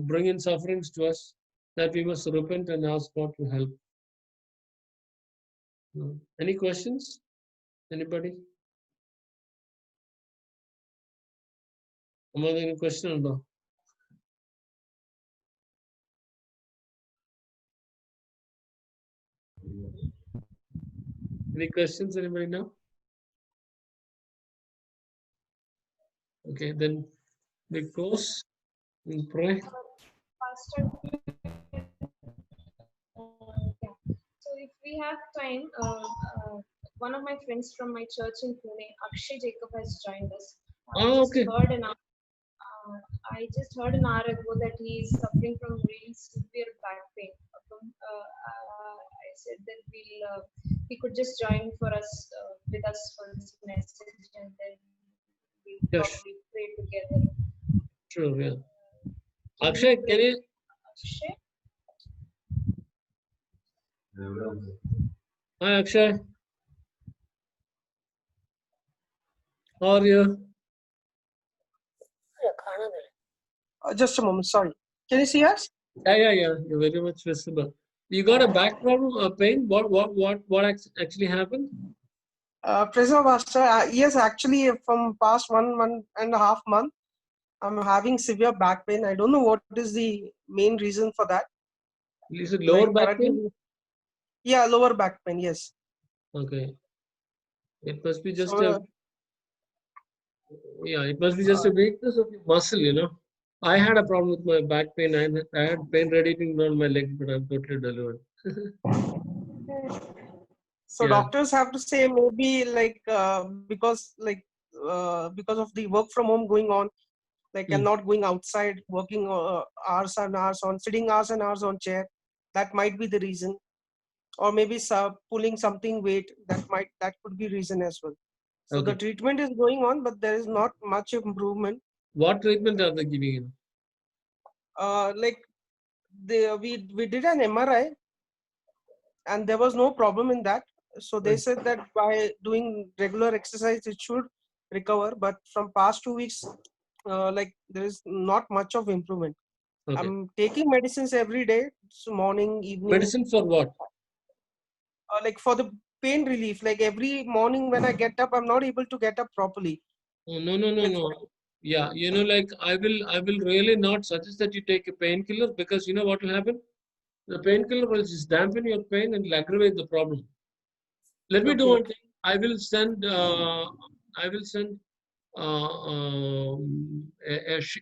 bring in sufferings to us that we must repent and ask God to help. Any questions? Anybody? Any question about? Any questions? Anybody know? Okay, then we close and pray. Pastor, so if we have time, one of my friends from my church in Pune, Akshay Jacob, has joined us. Okay. I just heard an hour ago that he is suffering from really severe back pain. I said that he could just join with us for this message, and then we'll probably pray together. True, yeah. Akshay, can you? Akshay? Hi, Akshay. How are you? Just a moment, sorry. Can you see us? Yeah. You're very much visible. You got a back problem, pain? What actually happened? President Master, yes, actually, from past 1.5 months, I'm having severe back pain. I don't know what is the main reason for that. Is it lower back pain? Yeah, lower back pain, yes. Okay. It must be just So, it must be just a weakness of your muscle, you know. I had a problem with my back pain. I had pain radiating down my leg, but I'm totally delivered. So doctors have to say maybe like because of the work from home going on, like and not going outside, working hours and hours on, sitting hours and hours on chair, that might be the reason. Or maybe pulling something weight, that could be reason as well. So the treatment is going on, but there is not much improvement. What treatment are they giving you? Like we did an MRI, and there was no problem in that. So they said that by doing regular exercise, it should recover. But from past 2 weeks, like there is not much of improvement. I'm taking medicines every day, so morning, evening. Medicine for what? Like for the pain relief. Like every morning when I get up, I'm not able to get up properly. Oh, no. Yeah, you know, like I will really not suggest that you take a painkiller, because you know what will happen? The painkiller will just dampen your pain and will aggravate the problem. Let me do one thing. I will send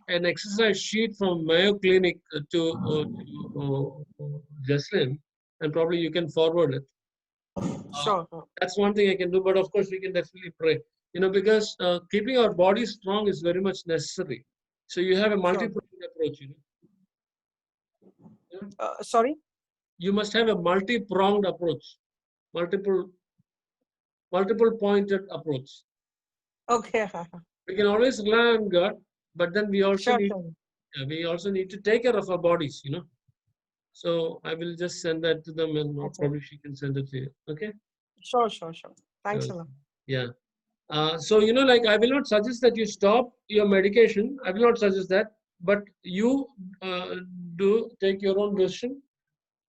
an exercise sheet from Mayo Clinic to Jesslyn. and probably you can forward it. Sure. That's one thing I can do, but of course we can definitely pray. Because keeping our body strong is very much necessary. So you have a multi-pronged approach. Sorry. You must have a multi-pronged approach, multiple pointed approach. Okay. We can always rely on God, but then we also Sure. we also need to take care of our bodies. So I will just send that to them, and Okay. probably she can send it to you. Okay. Sure. Thanks a lot. Yeah. So like I will not suggest that you stop your medication. I will not suggest that, but you do take your own decision,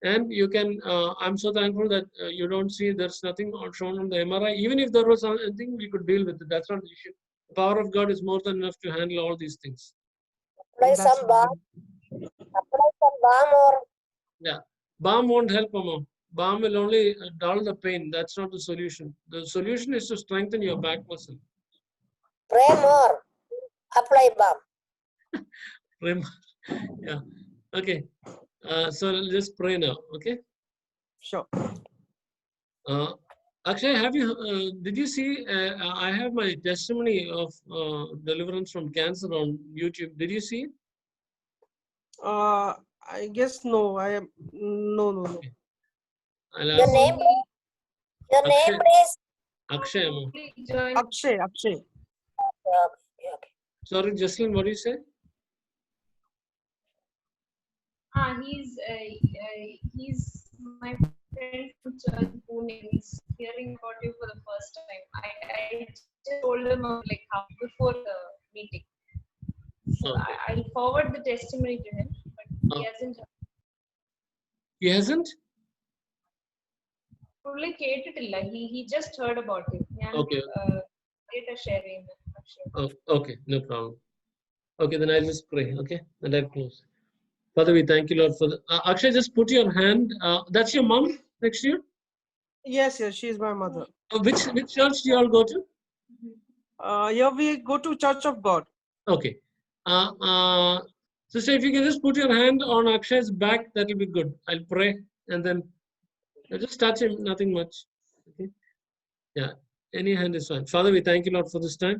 and you can. I'm so thankful that you don't see there's nothing shown on the MRI. Even if there was something, we could deal with it. That's not the issue. The power of God is more than enough to handle all these things. Apply That's some balm. Apply some balm or Yeah, balm won't help, Mama. Balm will only dull the pain. That's not the solution. The solution is to strengthen your back muscle. pray more. Apply balm. Yeah. Okay. So just pray now. Okay. Sure. Akshay, did you see? I have my testimony of deliverance from cancer on YouTube. Did you see it? I guess no. I am no. Okay. I'll Your ask name? Your Akshay. name, please. Akshay. Amma. Join. Akshay. Okay. Sorry, Jocelyn, what do you say? He's my friend from church Pune. He's hearing about you for the first time. I just told him like before the meeting. So Okay. I'll forward the testimony to him, but he hasn't. He hasn't? Fully കേട്ടിട്ടില്ല. He just heard about it. Okay. Data sharing. Oh, okay, no problem. Okay, then I'll just pray. Okay, and I'll close. Father, we thank you, Lord, for the. Akshay, just put your hand. That's your mom next to you? Yes. She is my mother. Which church do you all go to? Here we go to Church of God. Okay. Sister, if you can just put your hand on Akshay's back, that will be good. I'll pray and then just touch him, nothing much. Okay. Yeah, any hand is fine. Father, we thank you, Lord, for this time.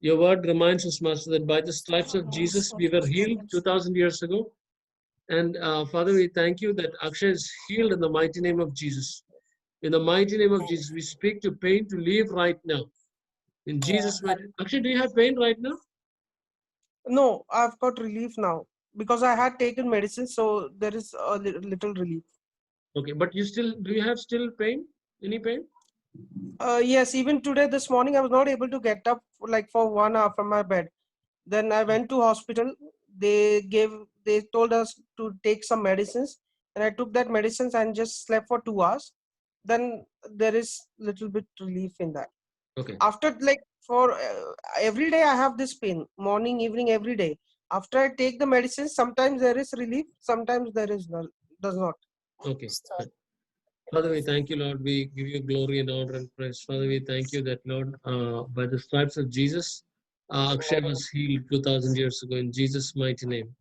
Your word reminds us, Master, that by the stripes of Jesus, we were healed 2,000 years ago. And Father, we thank you that Akshay is healed in the mighty name of Jesus. In the mighty name of Jesus, we speak to pain to leave right now. In Jesus' mighty name. Akshay, do you have pain right now? No, I've got relief now because I had taken medicine, so there is a little relief. Okay, but do you have still pain? Any pain? Yes, even today, this morning, I was not able to get up like for 1 hour from my bed. Then I went to hospital. They told us to take some medicines, and I took that medicines and just slept for 2 hours. Then there is little bit relief in that. Okay. After for every day I have this pain, morning, evening, every day. After I take the medicines, sometimes there is relief, sometimes there is does not. Okay. Father, we thank you, Lord. We give you glory and honor and praise. Father, we thank you that, Lord, by the stripes of Jesus, Akshay was healed 2,000 years ago in Jesus' mighty name.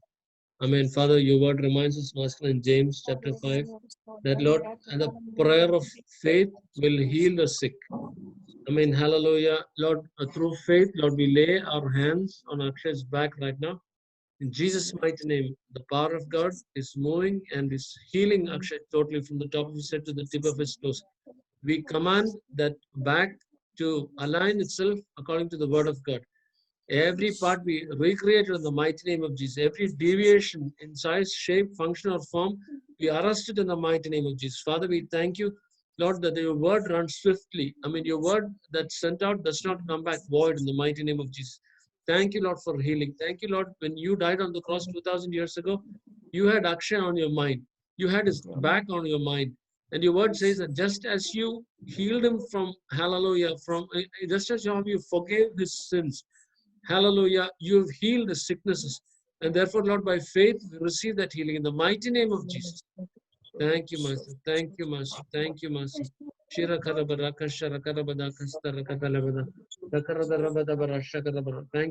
Amen. Father, your word reminds us, Master, in James chapter 5, that, Lord, and the prayer of faith will heal the sick. Amen. Hallelujah. Lord, through faith, Lord, we lay our hands on Akshay's back right now. In Jesus' mighty name, the power of God is moving and is healing Akshay totally from the top of his head to the tip of his toes. We command that back to align itself according to the word of God. Every part we recreate in the mighty name of Jesus. Every deviation in size, shape, function, or form, we arrest it in the mighty name of Jesus. Father, we thank you, Lord, that your word runs swiftly. I mean, your word that's sent out does not come back void in the mighty name of Jesus. Thank you, Lord, for healing. Thank you, Lord. When you died on the cross 2,000 years ago, you had Akshay on your mind. You had his back on your mind. And your word says that just as you healed him from, hallelujah, just as you forgave his sins, hallelujah, you have healed the sicknesses. And therefore, Lord, by faith, we receive that healing in the mighty name of Jesus. Thank you, Master. Thank you, Master. Thank you, Master. Thank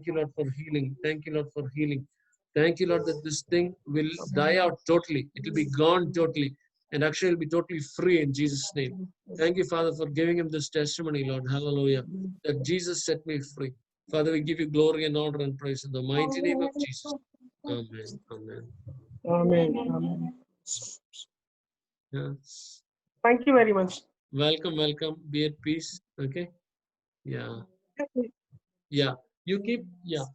you, Lord, for healing. Thank you, Lord, for healing. Thank you, Lord, that this thing will die out totally. It will be gone totally. And Akshay will be totally free in Jesus' name. Thank you, Father, for giving him this testimony, Lord. Hallelujah. That Jesus set me free. Father, we give you glory and honor and praise in the mighty name of Jesus. Amen. Amen. Amen. Amen. Yeah. Thank you very much. Welcome, welcome. Be at peace. Okay. Yeah. Yeah. You keep, yeah.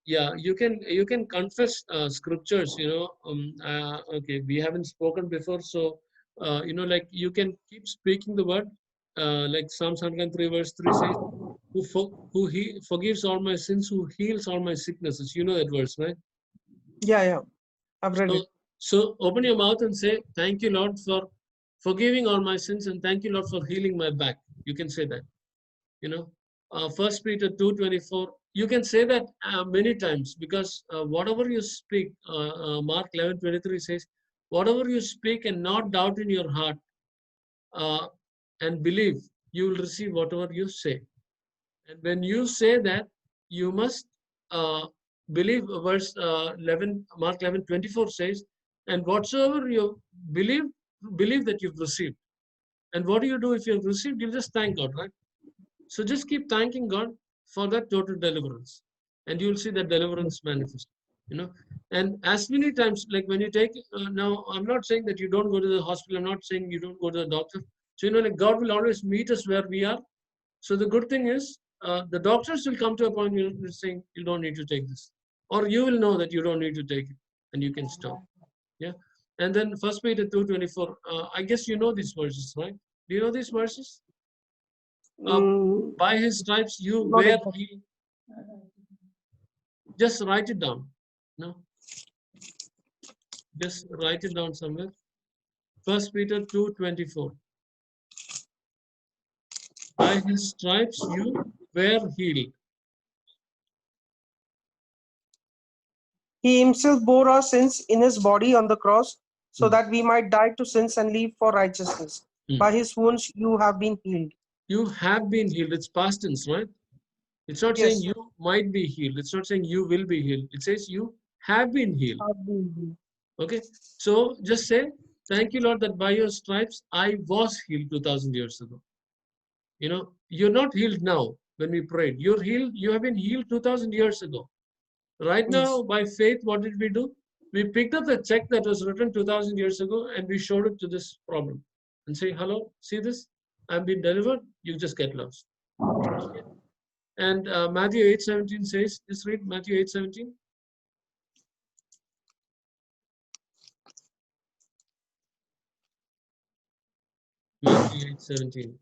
Yeah, you can confess scriptures, okay, we haven't spoken before, so like you can keep speaking the word, like Psalms 103 verse 3 says, who he forgives all my sins, who heals all my sicknesses. You know that verse, right? Yeah. I've read it. So open your mouth and say, thank you, Lord, for forgiving all my sins, and thank you, Lord, for healing my back. You can say that. 1 Peter 2:24. You can say that many times, because whatever you speak, Mark 11:23 says, whatever you speak and not doubt in your heart, and believe, you will receive whatever you say. And when you say that, you must believe. Verse 11, Mark 11:24 says, and whatsoever you believe that you've received. And what do you do if you've received? You just thank God, right? So just keep thanking God for that total deliverance, and you'll see that deliverance manifest. And as many times, like when you take, now I'm not saying that you don't go to the hospital. I'm not saying you don't go to the doctor. So, like God will always meet us where we are. So the good thing is, the doctors will come to a point you're saying you don't need to take this, or you will know that you don't need to take it, and you can stop. Yeah. And then 1 Peter 2:24. I guess you know these verses, right? Do you know these verses? By his stripes you were healed. Just write it down. No, just write it down somewhere. 1 Peter 2:24. By his stripes you were healed. He himself bore our sins in his body on the cross, so that we might die to sins and live for righteousness. By his wounds you have been healed. You have been healed. It's past tense, right? It's not saying you might be healed. It's not saying you will be healed. It says you have been healed. Okay. So just say, thank you, Lord, that by your stripes I was healed 2000 years ago. You're not healed now when we prayed. You're healed. You have been healed 2000 years ago. Right now, by faith, what did we do? We picked up the check that was written 2000 years ago and we showed it to this problem and say, hello, see this? I've been delivered. You just get lost. Okay. And Matthew 8:17 says, just read Matthew 8:17. Matthew 8:17.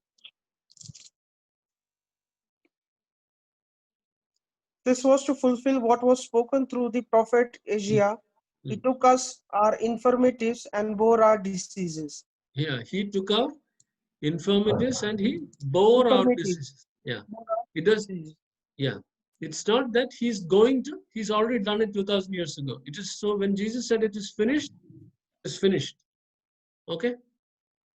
This was to fulfill what was spoken through the prophet Isaiah. He took us our infirmities and bore our diseases. Yeah, he took our infirmities and he bore our diseases. Yeah, it does. Yeah, it's not that he's going to. He's already done it 2000 years ago. It is so when Jesus said it is finished, it's finished. Okay.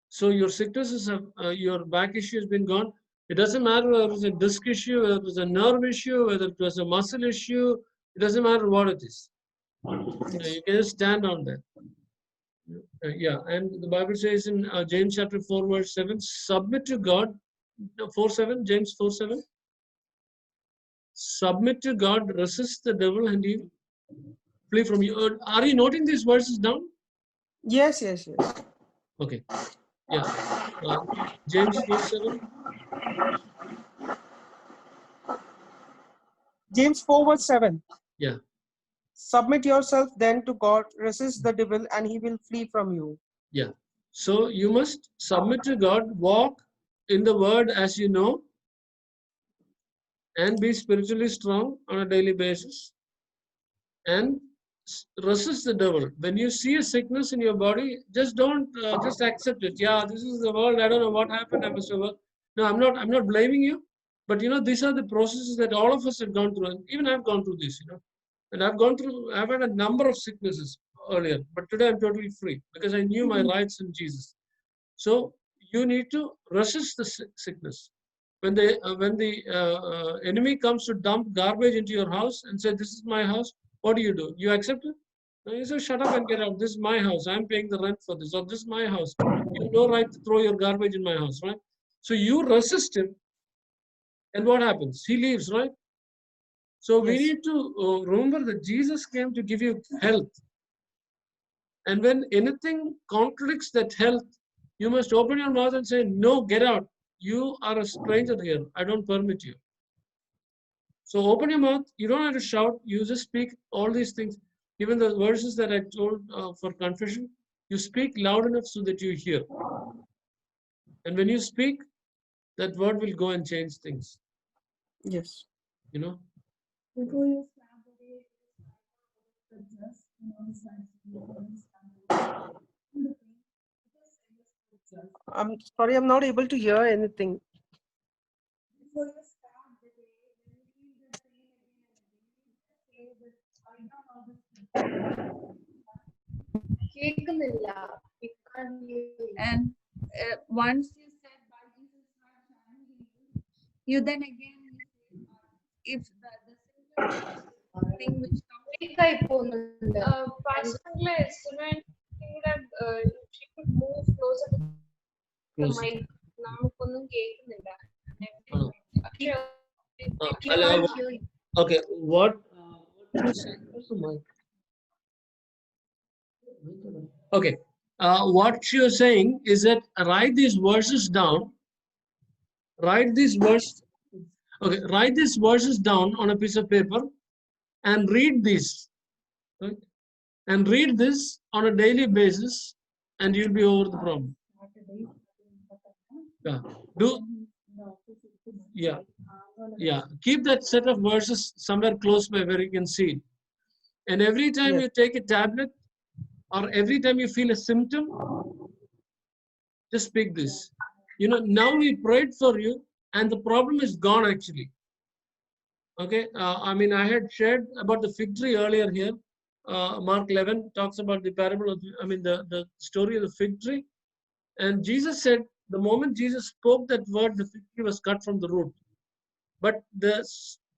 So your sicknesses have, your back issue has been gone. It doesn't matter whether it was a disc issue, whether it was a nerve issue, whether it was a muscle issue. It doesn't matter what it is. You can just stand on that. Yeah, and the Bible says in James chapter 4 verse 7, submit to God. 4:7, James 4:7. Submit to God, resist the devil, and he will flee from you. Are you noting these verses down? Yes. Okay. Yeah. James 4:7. James 4 verse 7. Yeah. Submit yourself then to God, resist the devil, and he will flee from you. Yeah. So you must submit to God, walk in the word as you know, and be spiritually strong on a daily basis, and resist the devil. When you see a sickness in your body, just don't just accept it. Yeah, this is the world. I don't know what happened. I must have. No, I'm not blaming you, but these are the processes that all of us have gone through, and even I've gone through this. And I've had a number of sicknesses earlier, but today I'm totally free because I knew my rights in Jesus. So you need to resist the sickness. When the enemy comes to dump garbage into your house and say, this is my house, what do? You accept it? And you say, shut up and get out. This is my house. I'm paying the rent for this. Or this is my house. You have no right to throw your garbage in my house, right? So you resist him. And what happens? He leaves, right? So we Yes. need to remember that Jesus came to give you health. And when anything contradicts that health, you must open your mouth and say, no, get out. You are a stranger here. I don't permit you. So open your mouth. You don't have to shout. You just speak all these things. Even the verses that I told for confession, you speak loud enough so that you hear. And when you speak, that word will go and change things. Yes. You know. Before you start the day, scriptures, I'm sorry, I'm not able to hear anything. before you start the day, when you feel the same again and again, say this, I know how this കേൾക്കുന്നില്ല. We can't hear you. and once you said by Jesus stripes I am healed, you then again you say if the thing which comes Break ആയി പോകുന്നുണ്ട്. Pastor Student, think that she could move closer to the Close. mic. നമുക്കൊന്നും കേൾക്കുന്നില്ല. Hello. Okay. What you say? Where's the mic? Okay. What you're saying is that write these verses down. Write these verses. Okay. Write these verses down on a piece of paper and read these. Right? And read this on a daily basis, and you'll be over the problem. Yeah. Yeah. Keep that set of verses somewhere close by where you can see it. And every time Yes. you take a tablet, or every time you feel a symptom, just speak this. You know, now we prayed for you, and the problem is gone actually. Okay. I mean, I had shared about the fig tree earlier here. Mark 11 talks about the parable of, the story of the fig tree. And Jesus said, the moment Jesus spoke that word, the fig tree was cut from the root. But the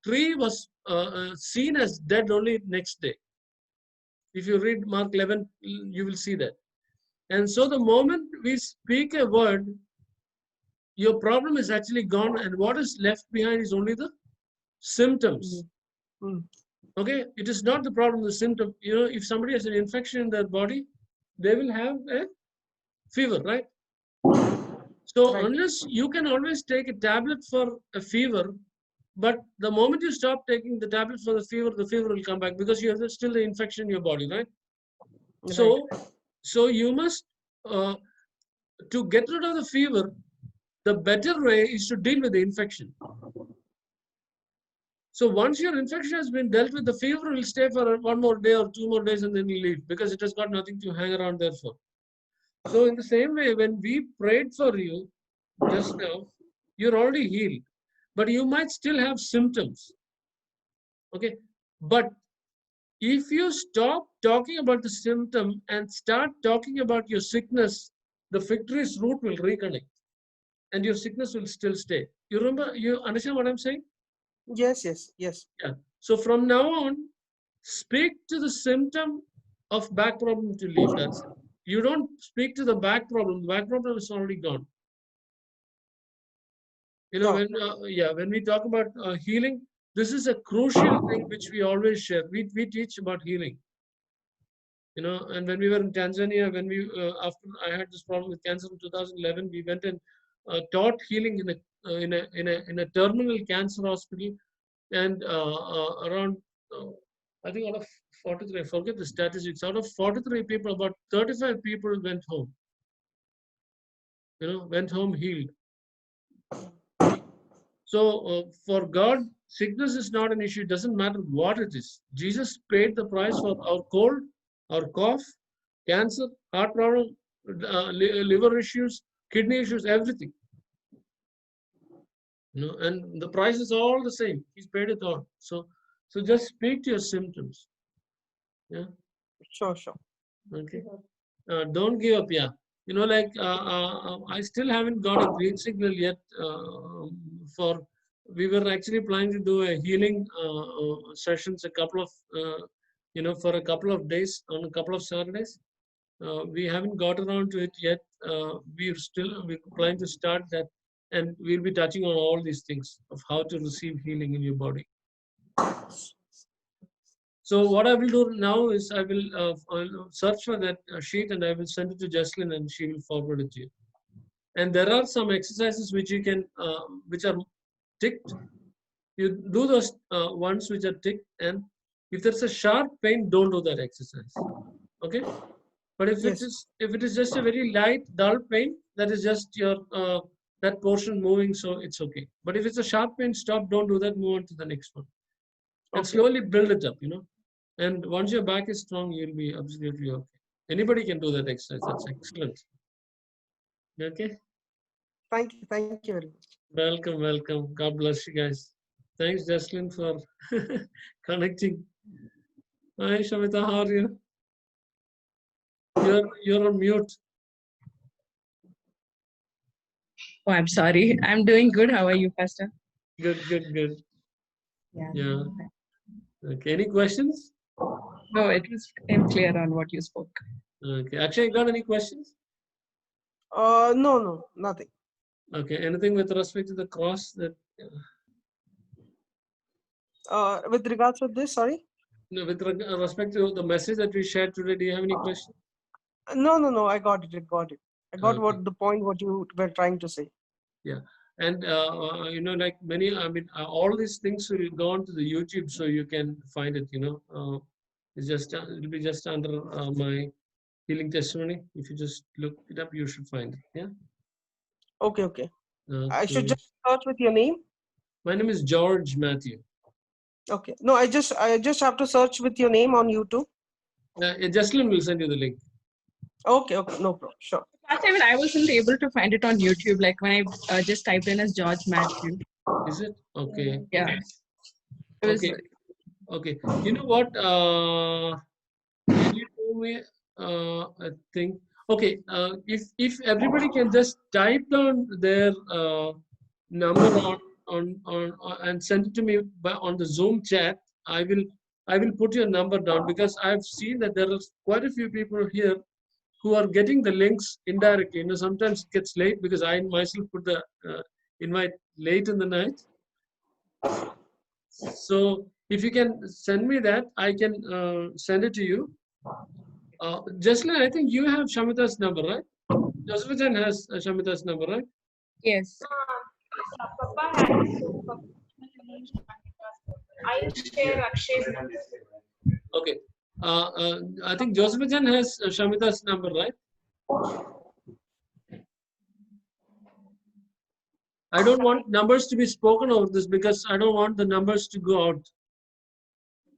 tree was seen as dead only next day. If you read Mark 11, you will see that. And so the moment we speak a word, your problem is actually gone, and what is left behind is only the symptoms. Mm. Okay, it is not the problem, the symptom. You know, if somebody has an infection in their body, they will have a fever, right? So Right. unless you can always take a tablet for a fever, but the moment you stop taking the tablet for the fever will come back because you have still the infection in your body, right? So you must, to get rid of the fever, the better way is to deal with the infection. So once your infection has been dealt with, the fever will stay for 1 more day or 2 more days and then will leave because it has got nothing to hang around there for. So in the same way, when we prayed for you just now, you're already healed, but you might still have symptoms. Okay, but if you stop talking about the symptom and start talking about your sickness, the fig tree's root will reconnect and your sickness will still stay. You remember, you understand what I'm saying? Yes. Yeah. So from now on, speak to the symptom of back problem to leave. That's it. You don't speak to the back problem. The back problem is already gone. You know, when we talk about healing, this is a crucial thing which we always share. We teach about healing. You know, and when we were in Tanzania, when we after I had this problem with cancer in 2011, we went and taught healing in a terminal cancer hospital, and around I think out of 43, I forget the statistics. Out of 43 people, about 35 people went home. You know, went home healed. So for God, sickness is not an issue. It doesn't matter what it is. Jesus paid the price for our cold, our cough, cancer, heart problem, liver issues, kidney issues, everything. You know, and the price is all the same. He's paid it all. So just speak to your symptoms. Yeah. Sure. Okay. Don't give up. Yeah. You know, like I still haven't got a green signal yet. We were actually planning to do a healing sessions, a couple of for a couple of days, on a couple of Saturdays. We haven't got around to it yet. We're planning to start that, and we'll be touching on all these things of how to receive healing in your body. So what I will do now is I'll search for that sheet and I will send it to Jesslyn and she will forward it to you. And there are some exercises which you can, which are ticked. You do those ones which are ticked, and if there's a sharp pain, don't do that exercise. Okay. But if Yes. it is just a very light, dull pain, that is just your that portion moving, so it's okay. But if it's a sharp pain, stop. Don't do that. Move on to the next one, and Okay. slowly build it up. And once your back is strong, you'll be absolutely okay. Anybody can do that exercise. That's excellent. Okay. Thank you very much. Welcome, welcome. God bless you guys. Thanks, Jesslyn, for connecting. Hi, Shamita, how are you? You're on mute. Oh, I'm sorry. I'm doing good. How are you, Pastor? Good. Yeah. Okay. Any questions? No, I'm clear on what you spoke. Okay. Akshay, you got any questions? No, nothing. Okay. Anything with respect to the cross that? With regards to this, sorry. No, with respect to the message that we shared today, do you have any questions? No. I got it. I got Okay. what the point what you were trying to say. Yeah. And like many, all these things will go on to the YouTube, so you can find it. It'll be just under my healing testimony. If you just look it up, you should find it. Yeah. Okay. I should Okay. just search with your name. My name is George Matthew. Okay. No, I just have to search with your name on YouTube. Jesslyn will send you the link. Okay. No problem. Sure. Last time I wasn't able to find it on YouTube. Like when I just typed in as George Matthew. Is it? Okay. Yeah. It was, Okay. You know what? Can you tell me? I think. Okay. If everybody can just type down their number on and send it to me on the Zoom chat, I will put your number down, because I've seen that there are quite a few people here who are getting the links indirectly. Sometimes it gets late because I myself put the invite late in the night. So if you can send me that, I can send it to you. Jesslyn, I think you have Shamita's number, right? Josephijan has Shamita's number, right? yes. Papa has, so Papa, I'll share Akshay's number. Okay. I think Josephijan has Shamita's number, right? I don't want numbers to be spoken over this because I don't want the numbers to go out.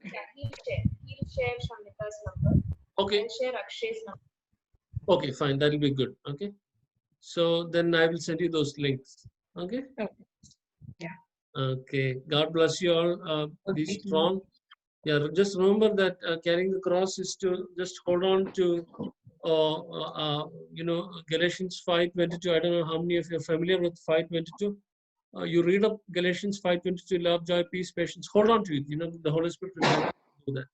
Yeah, he'll share Shamita's number. Okay. I'll share Akshay's number. Okay, fine. That'll be good. Okay. So then I will send you those links. Okay. Okay. Yeah. Okay. God bless you all. Be strong. Yeah. Just remember that carrying the cross is to just hold on to, Galatians 5:22. I don't know how many of you are familiar with 5:22. You read up Galatians 5:22. Love, joy, peace, patience. Hold on to it. The Holy Spirit will help you do that.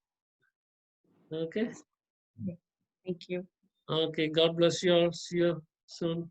Okay. Thank you. Okay. God bless you all. See you soon.